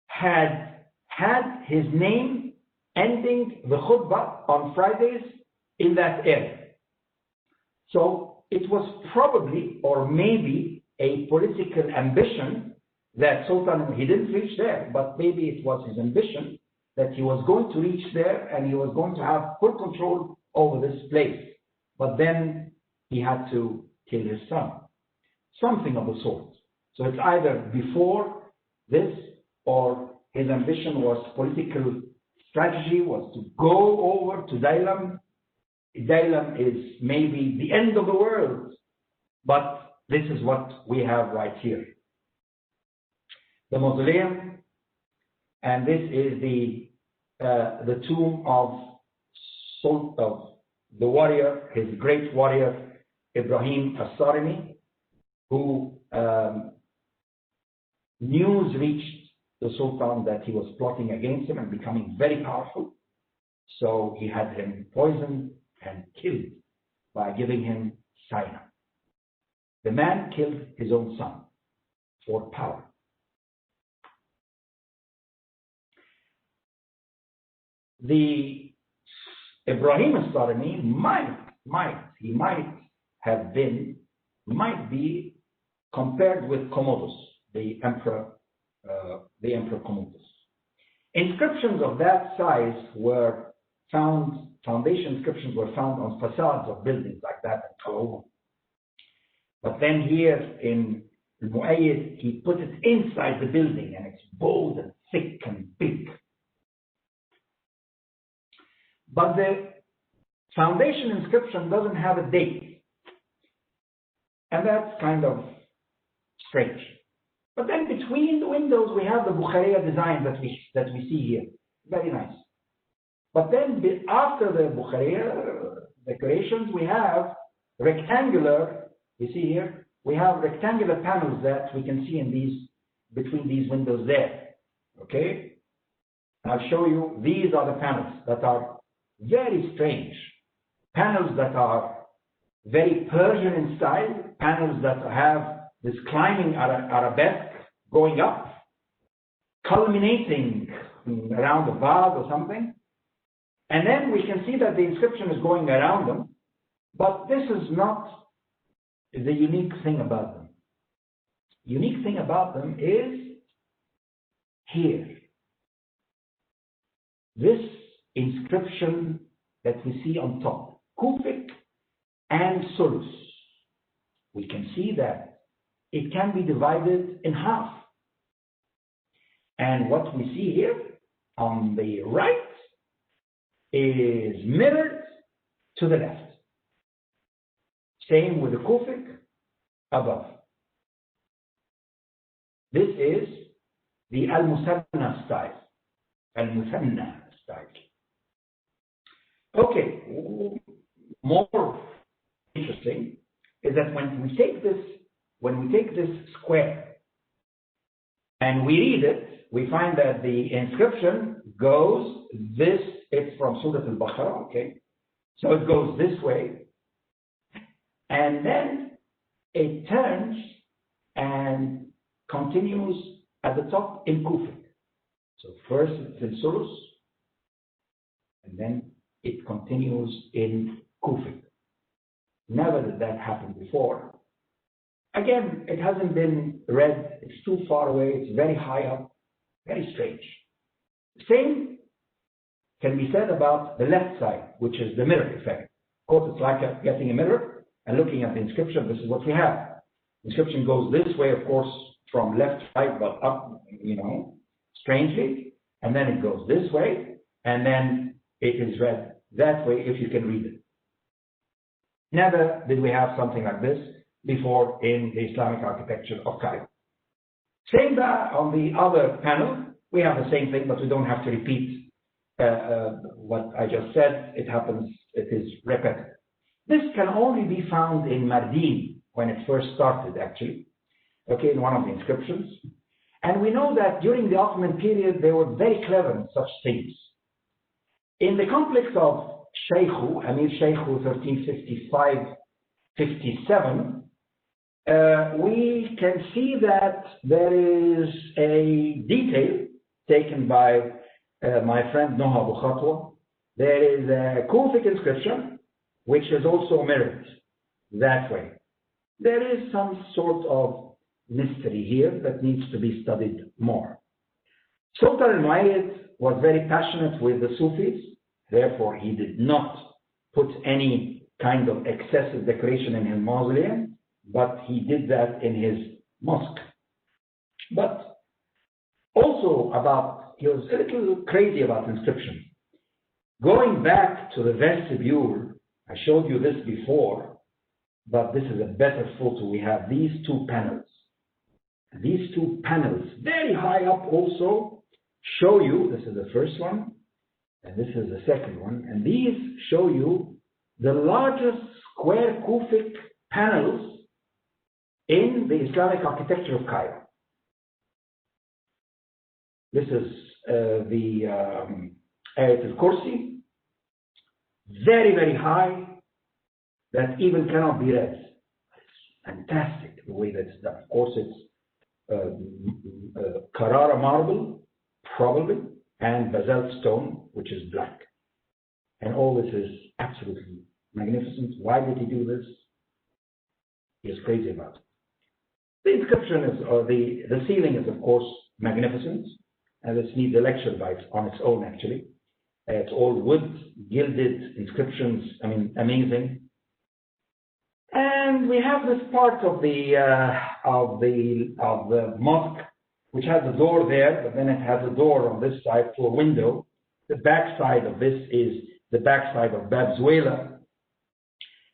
S2: had had his name ending the khutbah on Fridays in that area. So it was probably or maybe a political ambition that Sultan, he didn't reach there, but maybe it was his ambition that he was going to reach there and he was going to have full control over this place. But then he had to kill his son. Something of the sort. So it's either before this or his ambition was political strategy, was to go over to Daylam. Daylam is maybe the end of the world, but this is what we have right here. The mausoleum, and this is the tomb of the warrior, his great warrior, Ibrahim as-Sarimi, who news reached the Sultan that he was plotting against him and becoming very powerful. So he had him poisoned and killed by giving him cyanide. The man killed his own son for power. The Ibrahim as-Sarimi might be compared with Commodus, the emperor Commodus. Inscriptions of that size were found, foundation inscriptions were found on facades of buildings like that in Kaloum. But then here in Al-Mu'ayyid, he put it inside the building and it's bold and thick and big. But the foundation inscription doesn't have a date. And that's kind of strange. But then between the windows, we have the Bukhariya design that we see here. Very nice. But then after the Bukhariya decorations, we have rectangular, you see here, we have rectangular panels that we can see in these, between these windows there. Okay? I'll show you, these are the panels that are very strange. Panels that are very Persian in style, panels that have this climbing arabesque going up, culminating around a vase or something. And then we can see that the inscription is going around them, but this is not the unique thing about them. The unique thing about them is here. This inscription that we see on top, Kufic and Sulus. We can see that it can be divided in half. And what we see here on the right is mirrored to the left. Same with the Kufic above. This is the Al-Musanna style. Al-Musanna style. Okay, more interesting is that when we take this square and we read it, we find that the inscription goes this, it's from Surah Al-Baqarah, okay? So it goes this way, and then it turns and continues at the top in Kufic. So first it's in Sulus, and then it continues in Kufic. Never did that happen before. Again, it hasn't been read, it's too far away, it's very high up, very strange. Same can be said about the left side, which is the mirror effect. Of course, it's like getting a mirror and looking at the inscription. This is what we have. The inscription goes this way, of course, from left to right, but up, strangely. And then it goes this way, and then it is read that way if you can read it. Never did we have something like this before in the Islamic architecture of Cairo. Same on the other panel, we have the same thing, but we don't have to repeat what I just said. It happens, it is repetitive. This can only be found in Mardin when it first started, actually, okay, in one of the inscriptions. And we know that during the Ottoman period, they were very clever in such things. In the complex of Shaykh, Amir Shaykh, 1355-57, we can see that there is a detail taken by my friend Noha Abu Khatwa, there is a Kufic inscription which is also mirrored that way. There is some sort of mystery here that needs to be studied more. Sultan al-Muayyid was very passionate with the Sufis, therefore he did not put any kind of excessive decoration in his mausoleum, but he did that in his mosque. But also he was a little crazy about inscriptions. Going back to the vestibule, I showed you this before, but this is a better photo. We have these two panels. These two panels, very high up also, show you, this is the first one, and this is the second one, and these show you the largest square Kufic panels in the Islamic architecture of Cairo. This is the Ayat al-Kursi, very, very high, that even cannot be read. It's fantastic the way that's done. Of course, it's Carrara marble, probably, and basalt stone, which is black. And all this is absolutely magnificent. Why did he do this? He is crazy about it. The inscription is, or the ceiling is, of course, magnificent, and this needs a lecture on its own, actually. It's all wood, gilded inscriptions, I mean, amazing. And we have this part of the mosque, which has a door there, but then it has a door on this side for a window. The back side of this is the back side of Bab Zuela.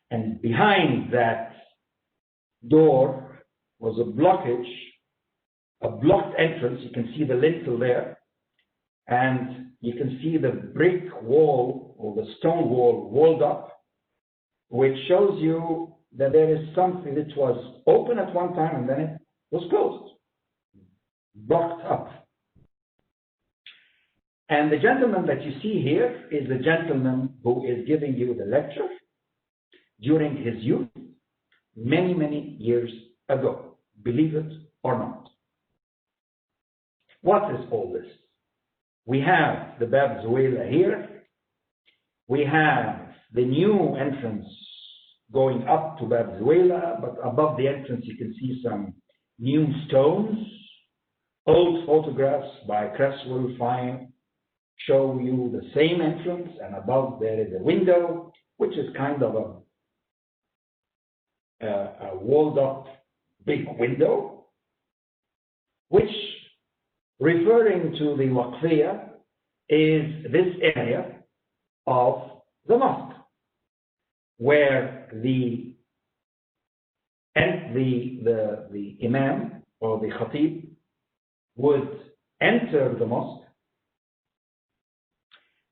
S2: And behind that door was a blockage, a blocked entrance. You can see the lintel there. And you can see the brick wall or the stone wall walled up, which shows you that there is something that was open at one time and then it was closed, blocked up. And the gentleman that you see here is the gentleman who is giving you the lecture during his youth, many, many years ago, believe it or not. What is all this? We have the Bab Zuela here. We have the new entrance going up to Bab Zuela, but above the entrance you can see some new stones. Old photographs by Cresswell Fine show you the same entrance, and above there is a window, which is kind of a walled up big window, which, referring to the Waqfiyah, is this area of the mosque, where the imam or the khatib would enter the mosque,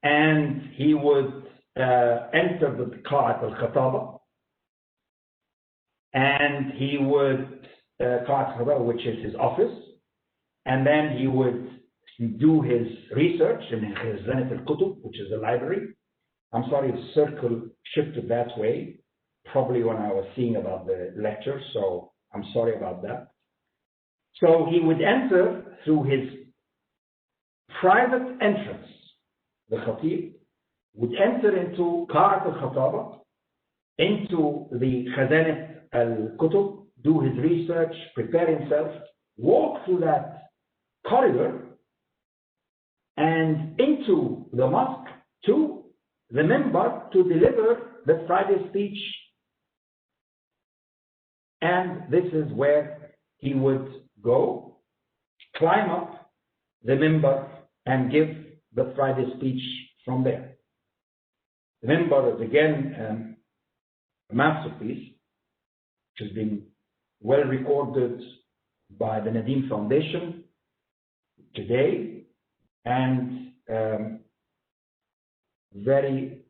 S2: and he would enter the Qa'at al-Khataba, and he would, Qa'at al-Khataba, which is his office, and then he would do his research in Khazanat al-Kutub, which is the library. I'm sorry, the circle shifted that way, probably when I was seeing about the lecture, so I'm sorry about that. So he would enter through his private entrance. The Khatib would enter into Qa'at al-Khataba, into the Khazanat al-Kutub, do his research, prepare himself, walk through that corridor and into the mosque to the minbar to deliver the Friday speech. And this is where he would go, climb up the minbar and give the Friday speech from there. The minbar is again a masterpiece, which has been well recorded by the Nadim Foundation today, and very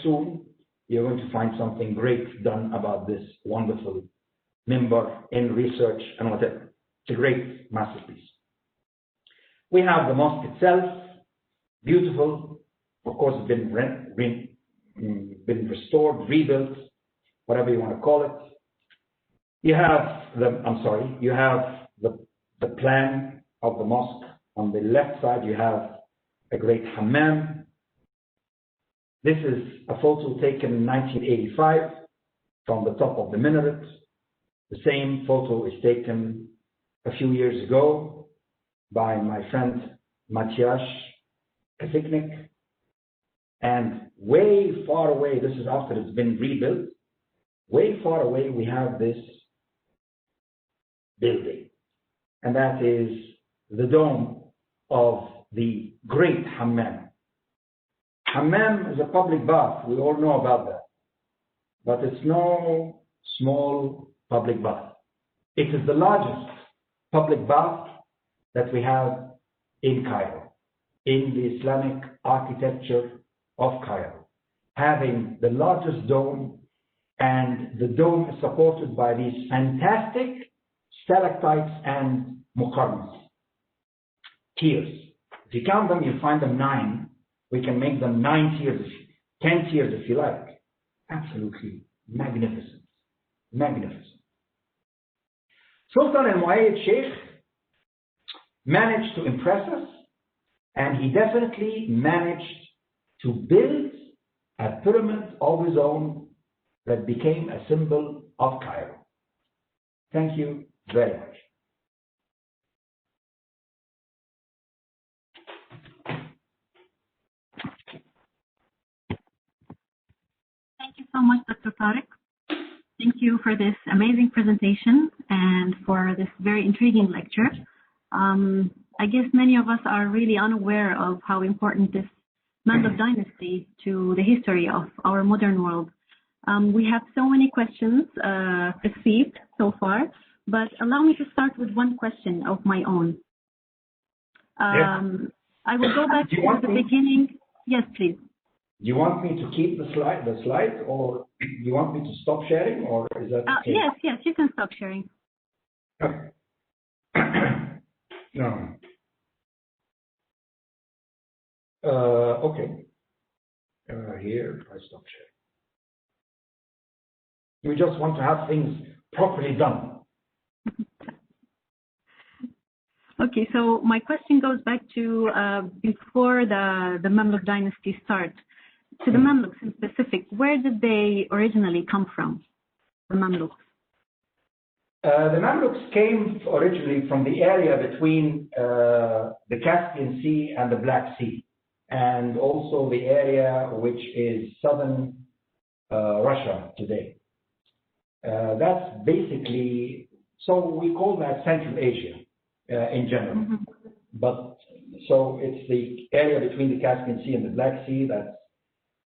S2: soon you're going to find something great done about this wonderful minbar in research and whatever. It's a great masterpiece. We have the mosque itself, beautiful, of course, it's been restored, rebuilt, whatever you want to call it. You have the plan of the mosque On the left side, you have a great hammam. This is a photo taken in 1985 from the top of the minaret. The same photo is taken a few years ago by my friend Matthias, a picnic. And way far away, this is after it's been rebuilt, way far away we have this building. And that is the dome of the great hammam. Hammam is a public bath, we all know about that. But it's no small public bath. It is the largest public bath that we have in Cairo, in the Islamic architecture of Cairo, having the largest dome, and the dome is supported by these fantastic stalactites and muqarnas, tiers. If you count them, you'll find them 9. We can make them 9 tiers, 10 tiers if you like. Absolutely magnificent, magnificent. Sultan al-Muayyid Shaykh managed to impress us, and he definitely managed to build a pyramid of his own that became a symbol of Cairo. Thank you very much.
S1: Thank you so much, Dr. Tariq. Thank you for this amazing presentation and for this very intriguing lecture. I guess many of us are really unaware of how important this Mamluk dynasty to the history of our modern world. We have so many questions received so far, but allow me to start with one question of my own. I will go back to the beginning. Yes, please.
S2: Do you want me to keep the slide, or do you want me to stop sharing, or is that okay?
S1: Yes, you can stop sharing.
S2: Okay. No. Okay. Here, I stop sharing. We just want to have things properly done.
S1: Okay, so my question goes back to before the Mamluk dynasty starts. To the Mamluks in specific, where did they originally come from, the Mamluks?
S2: The Mamluks came originally from the area between the Caspian Sea and the Black Sea, and also the area which is southern Russia today. That's basically, so we call that Central Asia in general. Mm-hmm. But so it's the area between the Caspian Sea and the Black Sea, that's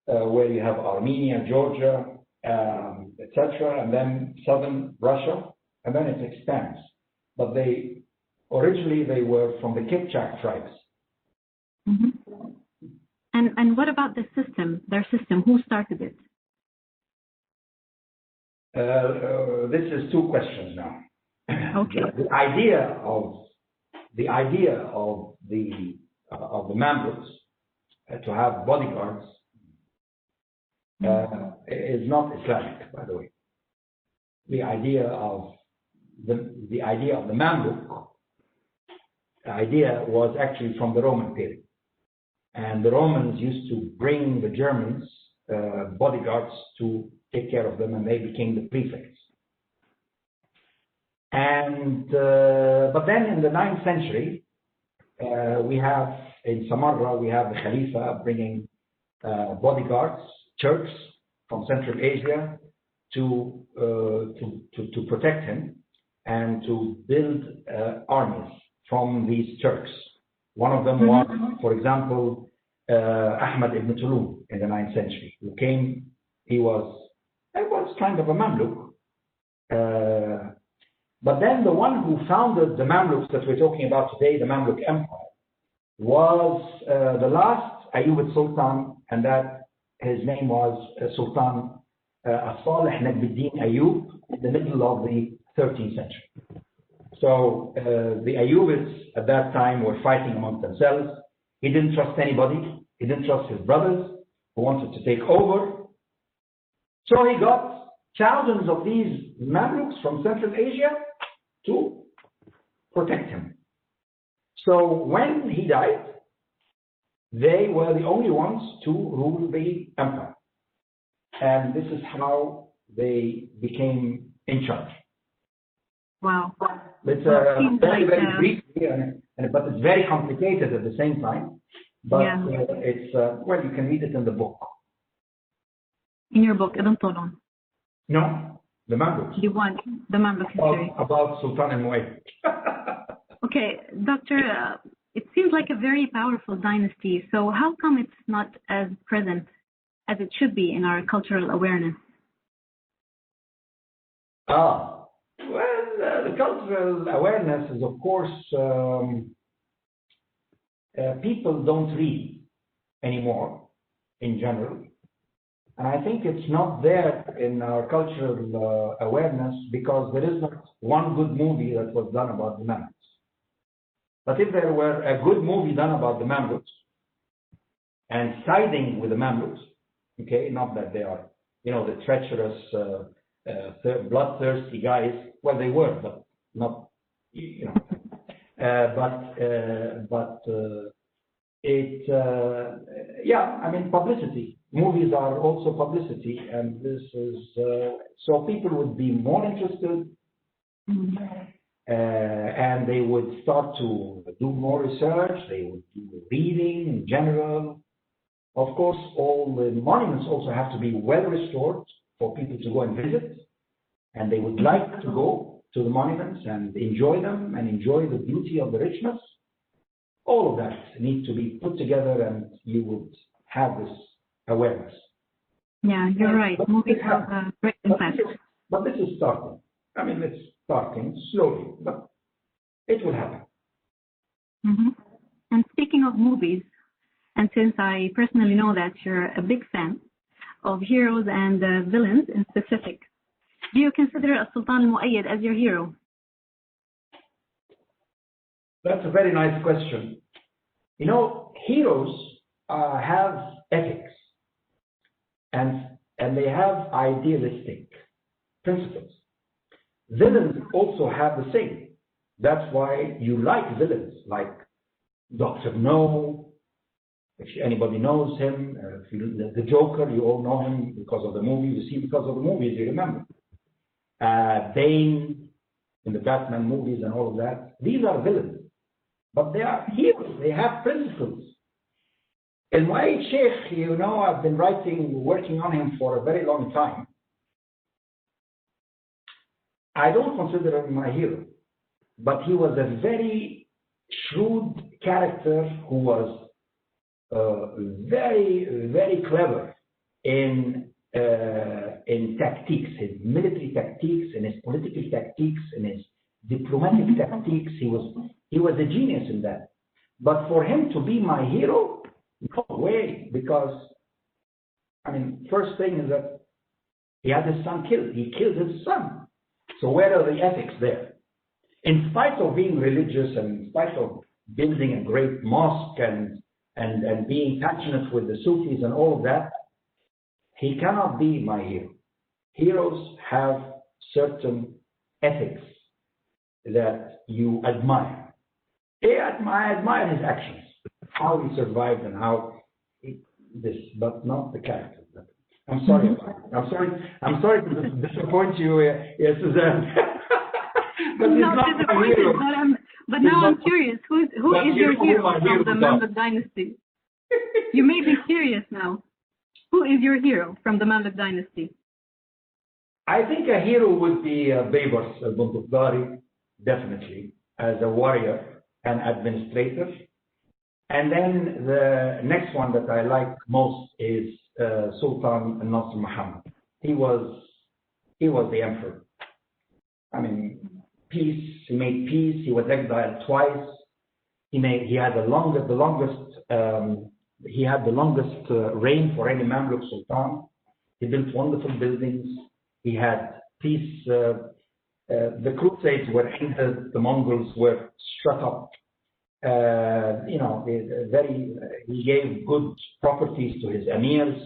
S2: where you have Armenia, Georgia, etc., and then southern Russia, and then it expands. But originally they were from the Kipchak tribes.
S1: Mm-hmm. And what about the system, their system? Who started it?
S2: This is 2 questions now.
S1: Okay.
S2: The idea of the Mamluks to have bodyguards is not Islamic, by the way. The idea of the Mamluk, the idea was actually from the Roman period, and the Romans used to bring the Germans bodyguards to take care of them, and they became the prefects. And but then in the 9th century, we have in Samarra we have the Khalifa bringing bodyguards, Turks from Central Asia to protect him and to build armies from these Turks. One of them was, for example, Ahmad ibn Tulun in the 9th century, who came. He was kind of a Mamluk. But then the one who founded the Mamluks that we're talking about today, the Mamluk Empire, was the last Ayyubid Sultan, and that his name was Sultan As-Salih Najmuddin Ayyub, in the middle of the 13th century. So the Ayyubids at that time were fighting amongst themselves. He didn't trust anybody. He didn't trust his brothers who wanted to take over. So he got thousands of these Mamluks from Central Asia to protect him. So when he died, they were the only ones to rule the empire. And this is how they became in charge.
S1: Wow.
S2: It's
S1: very,
S2: very briefly, but it's very complicated at the same time. But
S1: yeah.
S2: It's, well, you can read it in the book.
S1: In your book, Ibn Tulun?
S2: No, the Mamluks.
S1: The Mamluk history.
S2: About Sultan and Mu'ayyid.
S1: Okay, Doctor, it seems like a very powerful dynasty. So how come it's not as present as it should be in our cultural awareness?
S2: Well, the cultural awareness is, of course, people don't read anymore in general. And I think it's not there in our cultural awareness because there is not one good movie that was done about the Mamluks. But if there were a good movie done about the Mamluks and siding with the Mamluks, okay, not that they are, the treacherous, bloodthirsty guys. Well, they were, but not, publicity. Movies are also publicity, and this is so people would be more interested, and they would start to do more research. They would do reading in general. Of course, all the monuments also have to be well restored for people to go and visit, and they would like to go to the monuments and enjoy them and enjoy the beauty of the richness. All of that needs to be put together, and you would have this awareness.
S1: Yeah, you're right. Movies have a great impact.
S2: But this is starting. I mean, it's starting slowly, but it will happen.
S1: Mm-hmm. And speaking of movies, and since I personally know that you're a big fan of heroes and villains in specific, do you consider Sultan al-Mu'ayyid as your hero?
S2: That's a very nice question. Heroes have ethics, and they have idealistic principles. Villains also have the same. That's why you like villains, like Dr. No. If anybody knows him, the Joker, you all know him because of the movie. You see, because of the movies, you remember. Bane in the Batman movies and all of that. These are villains. But they are heroes. They have principles. And my Shaykh, I've been working on him for a very long time. I don't consider him my hero, but he was a very shrewd character who was very, very clever in tactics, his military tactics, in his political tactics, in his diplomatic tactics. He was a genius in that. But for him to be my hero, no way, because, first thing is that he had his son killed. He killed his son. So where are the ethics there? In spite of being religious and in spite of building a great mosque and being passionate with the Sufis and all of that, he cannot be my hero. Heroes have certain ethics that you admire. I admire his actions, how he survived and but not the character. I'm sorry about it. I'm sorry to disappoint you, Suzanne. But he's not my hero.
S1: But now I'm curious. Who is your hero from the Mamluk dynasty? You made me curious now. Who is your hero from the Mamluk dynasty?
S2: I think a hero would be Baybars al-Buntufdari, definitely, as a warrior and administrator. And then the next one that I like most is Sultan al-Nasr Muhammad. He was the emperor. Peace. He made peace. He was exiled twice. He had the longest reign for any Mamluk Sultan. He built wonderful buildings. He had peace. The Crusades were ended. The Mongols were struck up. He gave good properties to his emirs.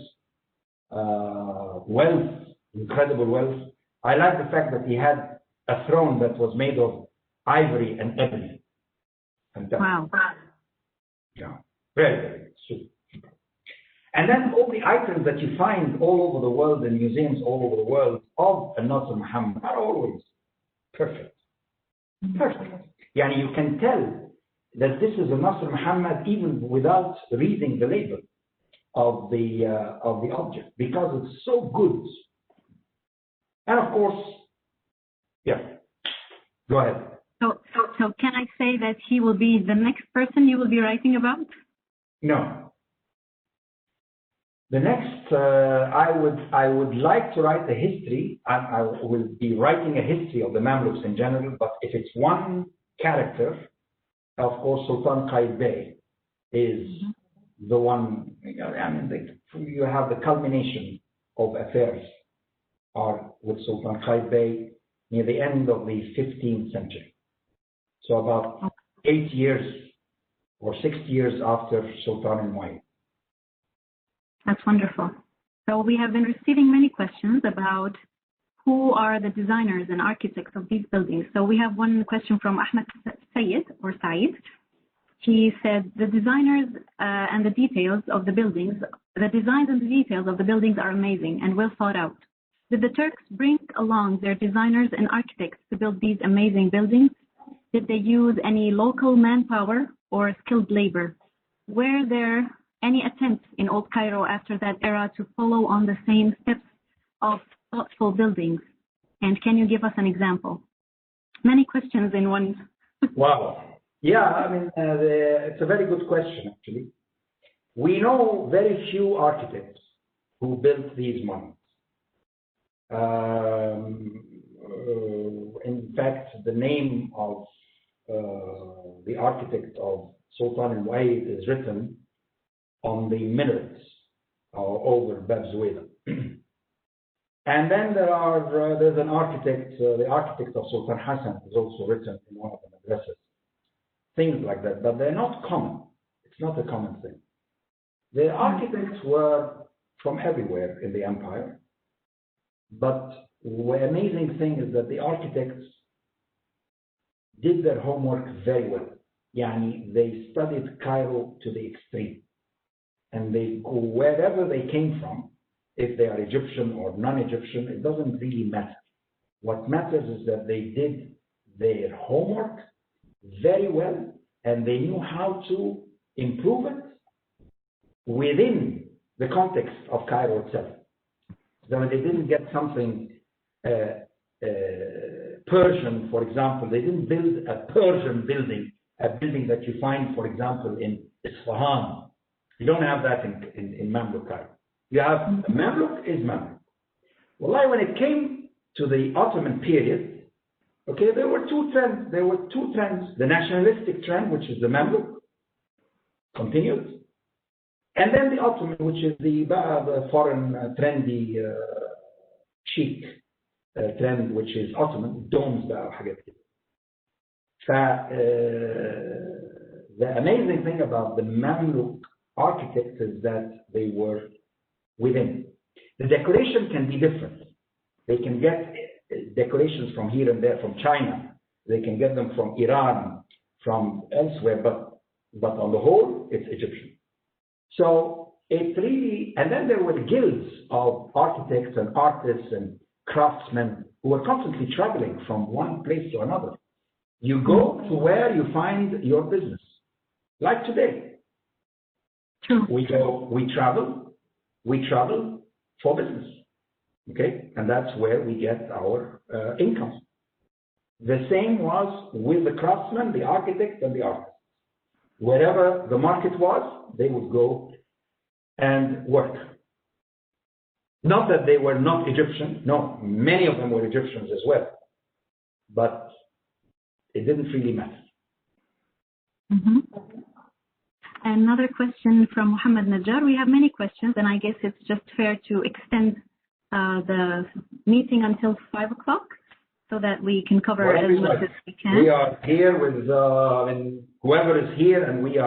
S2: Wealth, incredible wealth. I like the fact that he had a throne that was made of ivory and ebony. Fantastic.
S1: Wow.
S2: Yeah, very, very super. And then all the items that you find all over the world in museums all over the world of Nasr Muhammad are always perfect. Perfect. Yani you can tell that this is a Nasr Muhammad even without reading the label of the object, because it's so good. And of course, yeah, go ahead.
S1: So can I say that he will be the next person you will be writing about?
S2: No. The next, I would like to write a history. I will be writing a history of the Mamluks in general, but if it's one character, of course, Sultan Qaitbay is the one. I mean, you have the culmination of affairs are with Sultan Qaitbay near the end of the 15th century. So about 8 years or 6 years after Sultan al-Mu'ayyid.
S1: That's wonderful. So we have been receiving many questions about who are the designers and architects of these buildings. So we have one question from Ahmed Said. He said the designers and the details of the buildings, the designs and the details of the buildings are amazing and well thought out. Did the Turks bring along their designers and architects to build these amazing buildings? Did they use any local manpower or skilled labor? Were there any attempts in Old Cairo after that era to follow on the same steps of thoughtful buildings? And can you give us an example? Many questions in one.
S2: Wow. Yeah, I mean, it's a very good question, actually. We know very few architects who built these monuments. In fact, the name of the architect of Sultan al-Mu'ayyid is written on the minarets over Bab Zuwayda. And then there's an architect, the architect of Sultan Hassan is also written in one of the madrasas. Things like that, but they're not common. It's not a common thing. The architects were from everywhere in the empire, but the amazing thing is that the architects did their homework very well. Yani, they studied Cairo to the extreme. And they go wherever they came from, if they are Egyptian or non-Egyptian, it doesn't really matter. What matters is that they did their homework very well, and they knew how to improve it within the context of Cairo itself. So they didn't get something Persian, for example. They didn't build a Persian building, a building that you find, for example, in Isfahan. You don't have that in Mamluk Cairo. You have Mamluk is Mamluk. Wallahi, when it came to the Ottoman period, okay, there were two trends. There were two trends. The nationalistic trend, which is the Mamluk, continued. And then the Ottoman, which is the foreign trendy chic trend, which is Ottoman, domes بقى وحاجات كده. The amazing thing about the Mamluk architects is that they were within. The decoration can be different. They can get decorations from here and there, from China. They can get them from Iran, from elsewhere, but on the whole, it's Egyptian. So it really, and then there were guilds of architects and artists and craftsmen who were constantly traveling from one place to another. You go to where you find your business. Like today. We travel for business. Okay, and that's where we get our income. The same was with the craftsmen, the architects, and the artists. Wherever the market was, they would go and work. Not that they were not Egyptian. No, many of them were Egyptians as well. But it didn't really matter.
S1: Mm-hmm. Another question from Muhammad Najjar. We have many questions, and I guess it's just fair to extend the meeting until 5 o'clock so that we can cover as much as we can.
S2: We are here with whoever is here, and we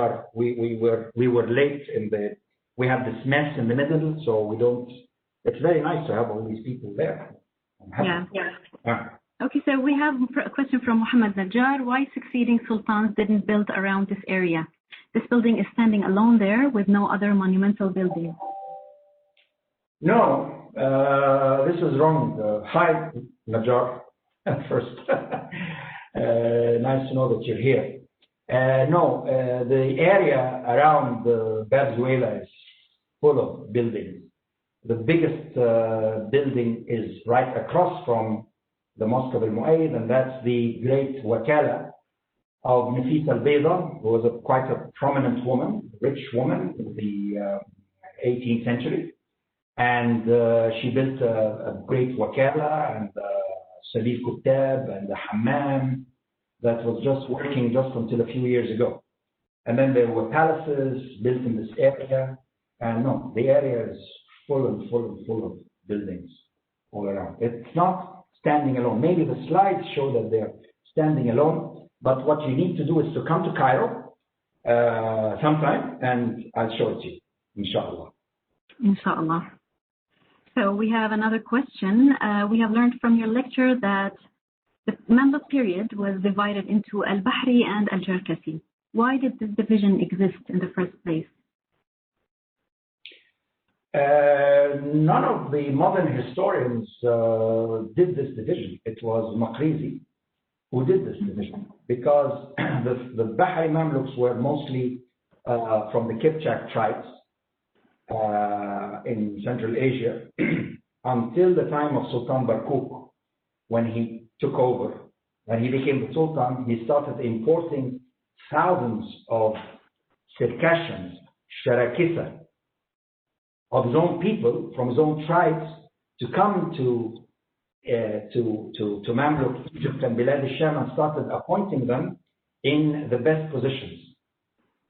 S2: were late we have this mess in the middle, so we don't. It's very nice to have all these people there.
S1: Yeah. Okay, so we have a question from Muhammad Najjar. Why succeeding sultans didn't build around this area? This building is standing alone there with no other monumental building.
S2: No, this is wrong. Hi, Najjar, first. Nice to know that you're here. No, the area around Venezuela is full of buildings. The biggest building is right across from the Mosque of Al-Mu'ayyid, and that's the great wakala of Nafisa al-Bayda, who was quite a prominent woman, rich woman in the 18th century. And she built a great wakala and Salif Kuttab and the hammam that was just working just until a few years ago. And then there were palaces built in this area. And no, the area is full of buildings all around. It's not standing alone. Maybe the slides show that they're standing alone, but what you need to do is to come to Cairo sometime, and I'll show it to you, inshallah.
S1: Inshallah. So we have another question. We have learned from your lecture that the Mamluk period was divided into Al-Bahri and Al-Jarkasi. Why did this division exist in the first place?
S2: None of the modern historians did this division. It was Maqrizi who did this division, because the Bahri Mamluks were mostly from the Kipchak tribes in Central Asia until the time of Sultan Barkuk, when he took over. When he became the Sultan, he started importing thousands of Circassians, Sharakisa, of his own people, from his own tribes, to come to Mamluk, Egypt and Bilad al-Sham, and started appointing them in the best positions.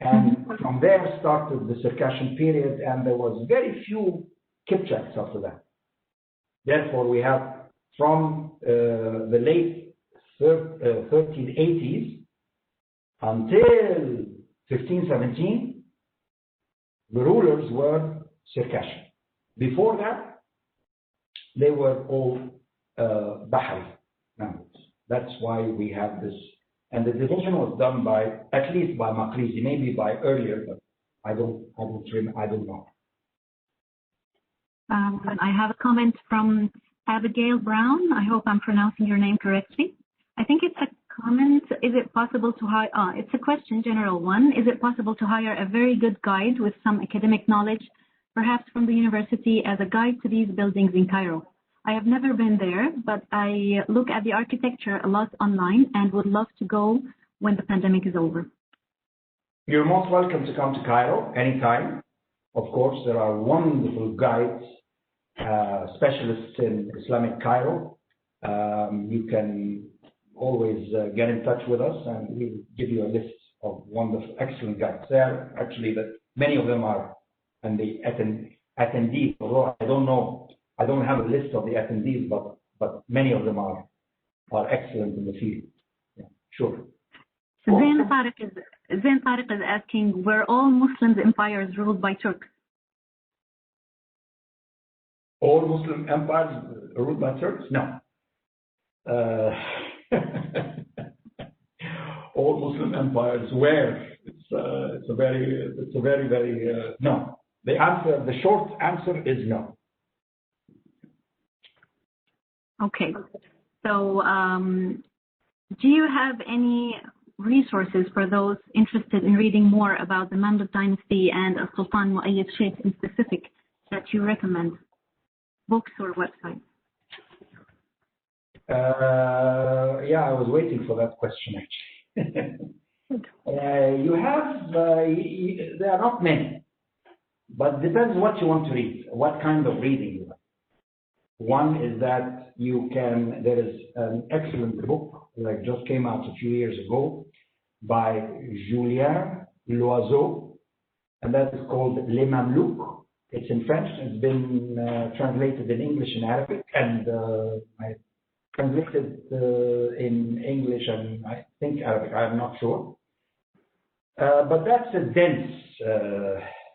S2: And from there started the Circassian period, and there was very few Kipchaks after that. Therefore, we have from the late 1380s until 1517, the rulers were Circassian. Before that, they were all Bahri Mamluks. That's why we have this. And the division was done by, at least by Maqrizi, maybe by earlier, but I don't know.
S1: I have a comment from Abigail Brown. I hope I'm pronouncing your name correctly. I think it's a comment. Is it possible to hire? It's a question, general one. Is it possible to hire a very good guide with some academic knowledge, perhaps from the university, as a guide to these buildings in Cairo? I have never been there, but I look at the architecture a lot online and would love to go when the pandemic is over.
S2: You're most welcome to come to Cairo anytime. Of course, there are wonderful guides, specialists in Islamic Cairo. You can always get in touch with us, and we'll give you a list of wonderful, excellent guides. There, actually, many of them are and the attendees. Although I don't have a list of the attendees, but many of them are excellent in the field. Yeah, sure.
S1: Zain Tariq is asking, were all Muslim empires ruled by Turks?
S2: All Muslim empires ruled by Turks? No. All Muslim empires were. It's a very no. The short answer is no.
S1: Okay. So, do you have any resources for those interested in reading more about the Mamluk dynasty and Sultan Mu'ayyid Shaykh in specific that you recommend? Books or websites?
S2: Yeah, I was waiting for that question actually. There are not many, but depends what you want to read, what kind of reading you like. One is that there is an excellent book that just came out a few years ago by Julien Loiseau, and that is called Les Mamelouks. It's in French. It's been translated in English and Arabic, and I translated in English and I think Arabic. I'm not sure, but that's a dense.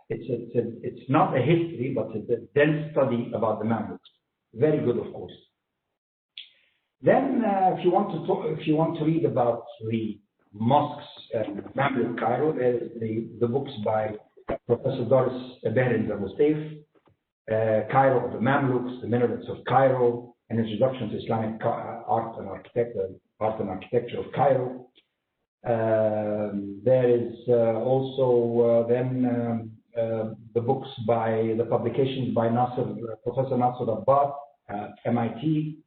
S2: It's not a history, but it's a dense study about the Mamluks. Very good, of course. Then, if you want to read about the mosques and Mamluk Cairo, there's the books by Professor Doris Behrens al-Mustaf, Cairo of the Mamluks, the Minarets of Cairo, an introduction to Islamic art and architecture of Cairo. There is also then the books by the publications by Professor Nasser Abbad at MIT,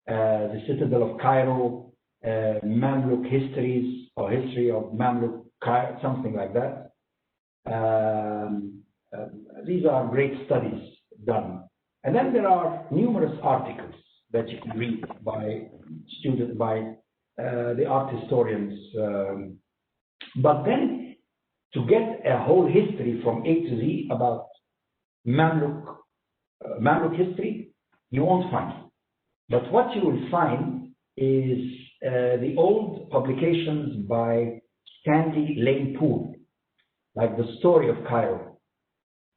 S2: the Citadel of Cairo, Mamluk histories or history of Mamluk Cairo, something like that. These are great studies done. And then there are numerous articles that you can read by the art historians. But then to get a whole history from A to Z about Mamluk history, you won't find it. But what you will find is the old publications by Stanley Lane Poole, like the story of Cairo,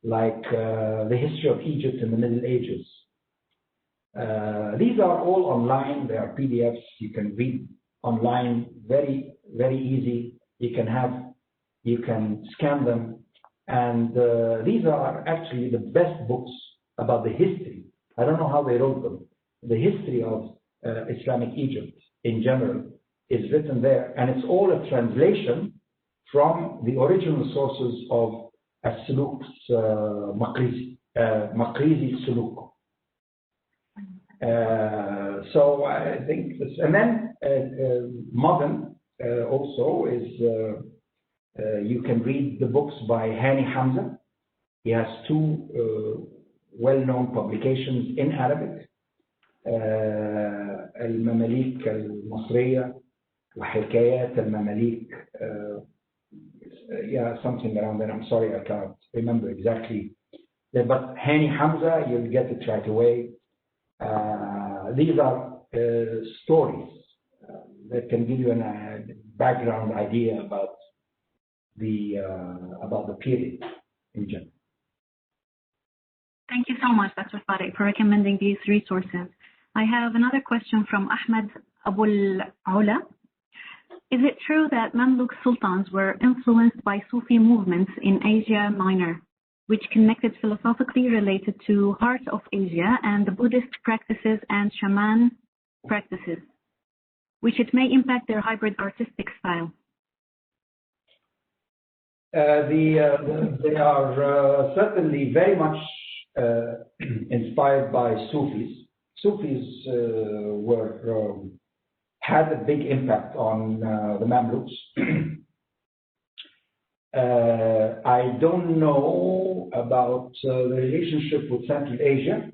S2: like the history of Egypt in the Middle Ages. These are all online. They are PDFs. You can read online, very, very easy. You can scan them. And these are actually the best books about the history. I don't know how they wrote them. The history of Islamic Egypt in general is written there. And it's all a translation from the original sources of As-Suluk's Maqrizi Suluk. So I think this, and then modern also is you can read the books by Hani Hamza. He has two well-known publications in Arabic, المماليك المصرية وحكايات المماليك, yeah, something around there. I'm sorry, I can't remember exactly. But Hani Hamza, you'll get it right away. These are stories that can give you a background idea about the period in general.
S1: Thank you so much, Dr. Tariq, for recommending these resources. I have another question from Ahmed Abul Aula. Is it true that Mamluk sultans were influenced by Sufi movements in Asia Minor, which connected philosophically related to heart of Asia and the Buddhist practices and shaman practices, which it may impact their hybrid artistic style?
S2: They are certainly very much inspired by Sufis. Sufis had a big impact on the Mamluks. I don't know about the relationship with Central Asia,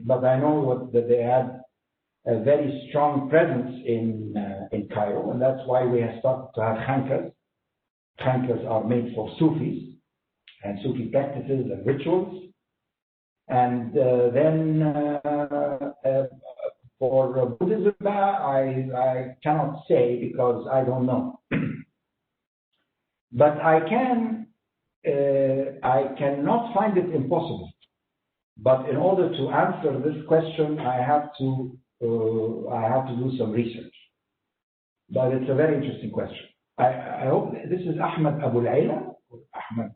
S2: but I know that they had a very strong presence in Cairo, and that's why we have started to have khankas. Khankas are made for Sufis and Sufi practices and rituals. And then for Buddhism, I cannot say because I don't know. But I cannot find it impossible. But in order to answer this question, I have to do some research. But it's a very interesting question. I hope this is Ahmed Abul Aila. Ahmed.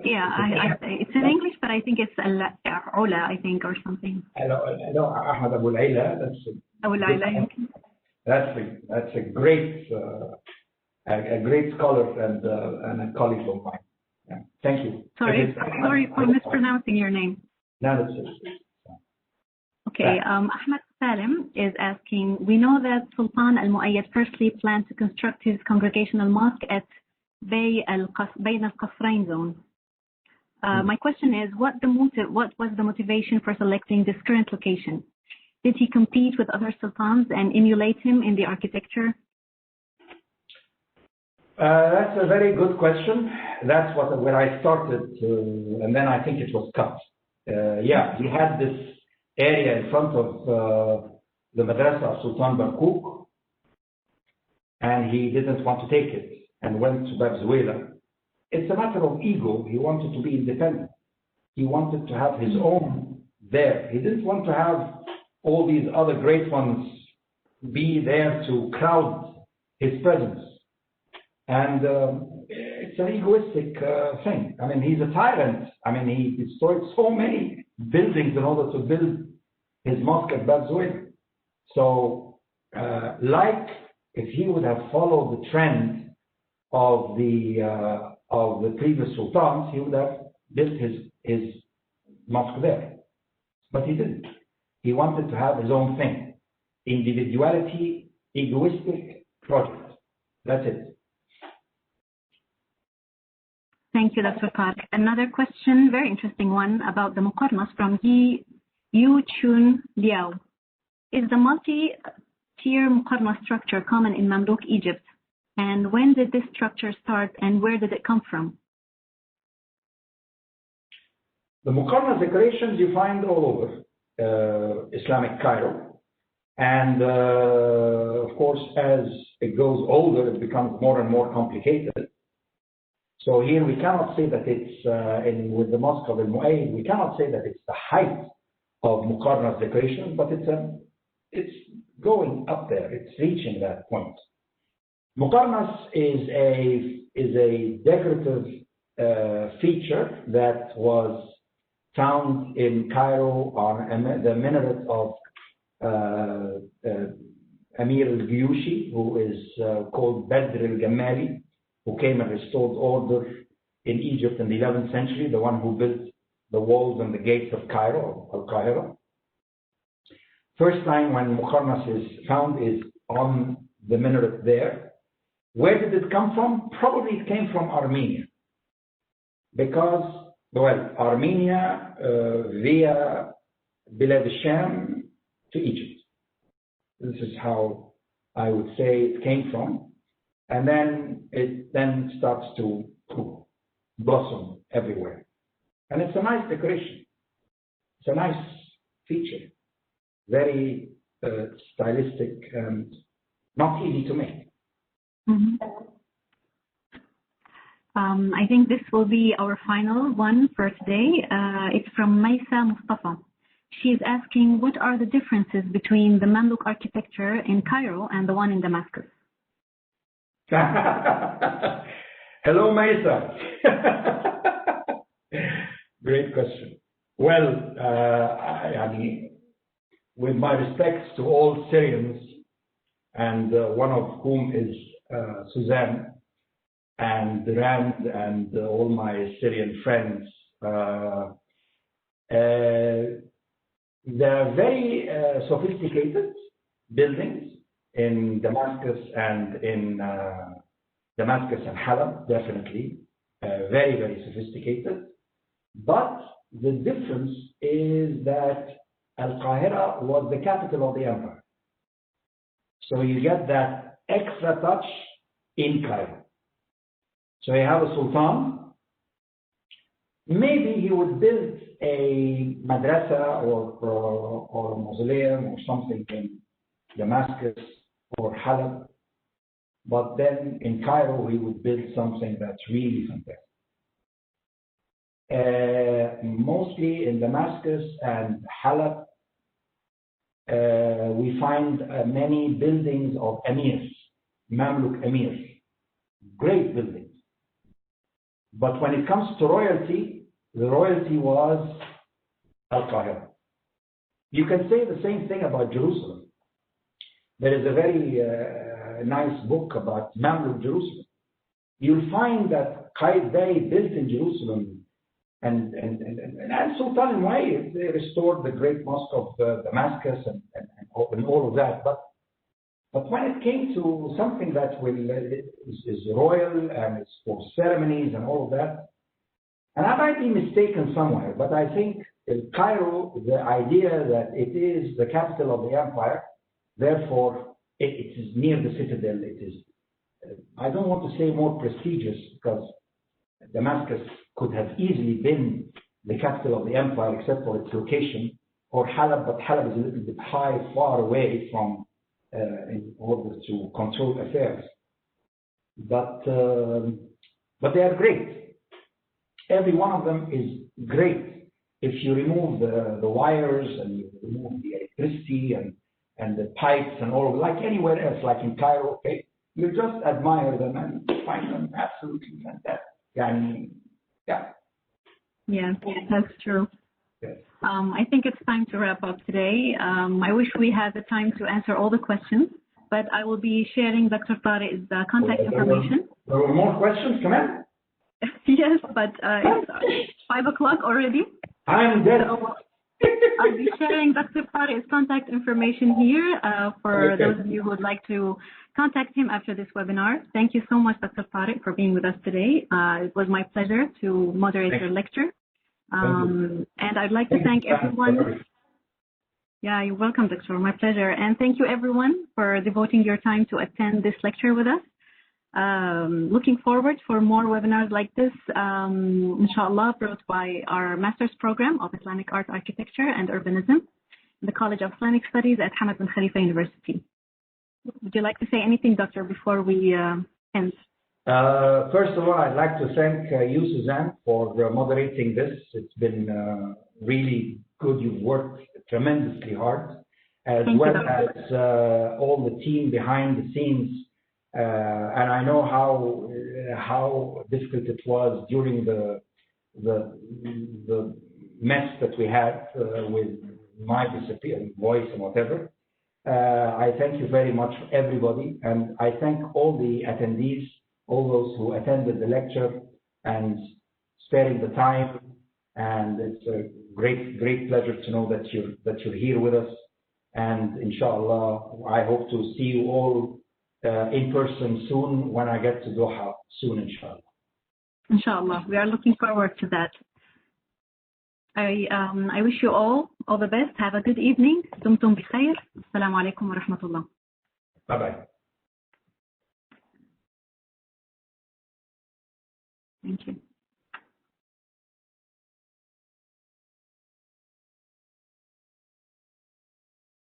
S1: Yeah, it's in English, but I think it's Aula, I think, or something.
S2: Hello, Ahmed Abul Aila. That's a great scholar and a colleague of mine. Yeah. Thank you.
S1: Sorry for mispronouncing your name.
S2: No, that's it.
S1: Okay, Ahmed Salim is asking, we know that Sultan al-Mu'ayyad firstly planned to construct his congregational mosque at Bayn al-Qasrain zone. My question is, what was the motivation for selecting this current location? Did he compete with other sultans and emulate him in the architecture?
S2: That's a very good question. That's where I started, and then I think it was cut. Yeah, he had this area in front of the Madrasa of Sultan Barkook, and he didn't want to take it and went to Bab Zuwayla. It's a matter of ego. He wanted to be independent. He wanted to have his own there. He didn't want to have all these other great ones be there to crowd his presence. And it's an egoistic thing. I mean, he's a tyrant. I mean, he destroyed so many buildings in order to build his mosque at Bab Zubaydah. So, like if he would have followed the trend of the previous sultans, he would have built his mosque there. But he didn't. He wanted to have his own thing. Individuality, egoistic project. That's it.
S1: Thank you, Dr. Tariq. Another question, very interesting one, about the Muqarnas from Yu Chun Liao. Is the multi-tier Muqarnas structure common in Mamluk Egypt? And when did this structure start and where did it come from?
S2: The Muqarnas decorations you find all over Islamic Cairo. And of course, as it goes older, it becomes more and more complicated. So here we cannot say that it's, with the Mosque of Al-Mu'ayyid, we cannot say that it's the height of Muqarnas decoration, but it's going up there, it's reaching that point. Muqarnas is a decorative feature that was found in Cairo on the minaret of Amir al-Giyushi, who is called Badr al-Gammali, who came and restored order in Egypt in the 11th century, the one who built the walls and the gates of Cairo, Al-Qahira. First time when Muqarnas is found is on the minaret there. Where did it come from? Probably it came from Armenia. Because, well, Armenia via Bilad al-Sham to Egypt. This is how I would say it came from. And then it starts to blossom everywhere. And it's a nice decoration. It's a nice feature. Very stylistic and not easy to make.
S1: Mm-hmm. I think this will be our final one for today. It's from Maisa Mustafa. She's asking, what are the differences between the Mamluk architecture in Cairo and the one in Damascus?
S2: Hello, Maisa. Great question. Well, I mean, with my respects to all Syrians, and one of whom is Suzanne and Rand and all my Syrian friends, they're very sophisticated buildings in Damascus and in Damascus and Halab, definitely. Very, very sophisticated. But the difference is that Al-Qahira was the capital of the empire. So you get that extra touch in Cairo. So you have a sultan. Maybe he would build a madrasa or a mausoleum or something in Damascus or Halab. But then in Cairo, he would build something that's really fantastic. Mostly in Damascus and Halab, we find many buildings of emirs, Mamluk emirs, great buildings. But when it comes to royalty, the royalty was Al-Qahira. You can say the same thing about Jerusalem. There is a very nice book about Mamluk Jerusalem. You'll find that Qaitbay built in Jerusalem and Sultan al-Mu'ayyid, they restored the great mosque of Damascus and all of that. But when it came to something that is royal and it's for ceremonies and all of that, and I might be mistaken somewhere, but I think in Cairo, the idea that it is the capital of the empire, therefore it is near the citadel. It is, I don't want to say more prestigious, because Damascus could have easily been the capital of the empire except for its location, or Halab, but Halab is a little bit high, far away from in order to control affairs. But they are great. Every one of them is great. If you remove the wires and you remove the electricity and and the pipes and all, like anywhere else, like in Cairo, okay? You just admire them and find them absolutely fantastic. Yeah.
S1: Yeah, that's true.
S2: Yes.
S1: I think it's time to wrap up today. I wish we had the time to answer all the questions, but I will be sharing Dr. Tariq's contact information.
S2: There were more questions, come on.
S1: Yes, but it's 5 o'clock already.
S2: I'm dead.
S1: So I'll be sharing Dr. Tariq's contact information here for those of you who would like to contact him after this webinar. Thank you so much, Dr. Tariq, for being with us today. It was my pleasure to moderate your lecture. And I'd like to thank everyone. Yeah, you're welcome, Doctor. My pleasure. And thank you, everyone, for devoting your time to attend this lecture with us. Looking forward for more webinars like this, inshallah, brought by our master's program of Islamic Art, Architecture, and Urbanism, the College of Islamic Studies at Hamad bin Khalifa University. Would you like to say anything, Doctor, before we end?
S2: First of all, I'd like to thank you, Suzanne, for moderating this. It's been really good. You've worked tremendously hard, as well as all the team behind the scenes. And I know how difficult it was during the mess that we had with my disappearing voice and whatever. I thank you very much, everybody, and I thank all the attendees, all those who attended the lecture and sparing the time. And it's a great pleasure to know that you're here with us. And inshallah, I hope to see you all in person soon when I get to Doha soon, inshallah.
S1: Inshallah, we are looking forward to that. I wish you all the best. Have a good evening. Dumtum bi khair. Assalamu alaikum wa rahmatullah.
S2: Bye-bye.
S1: Thank you.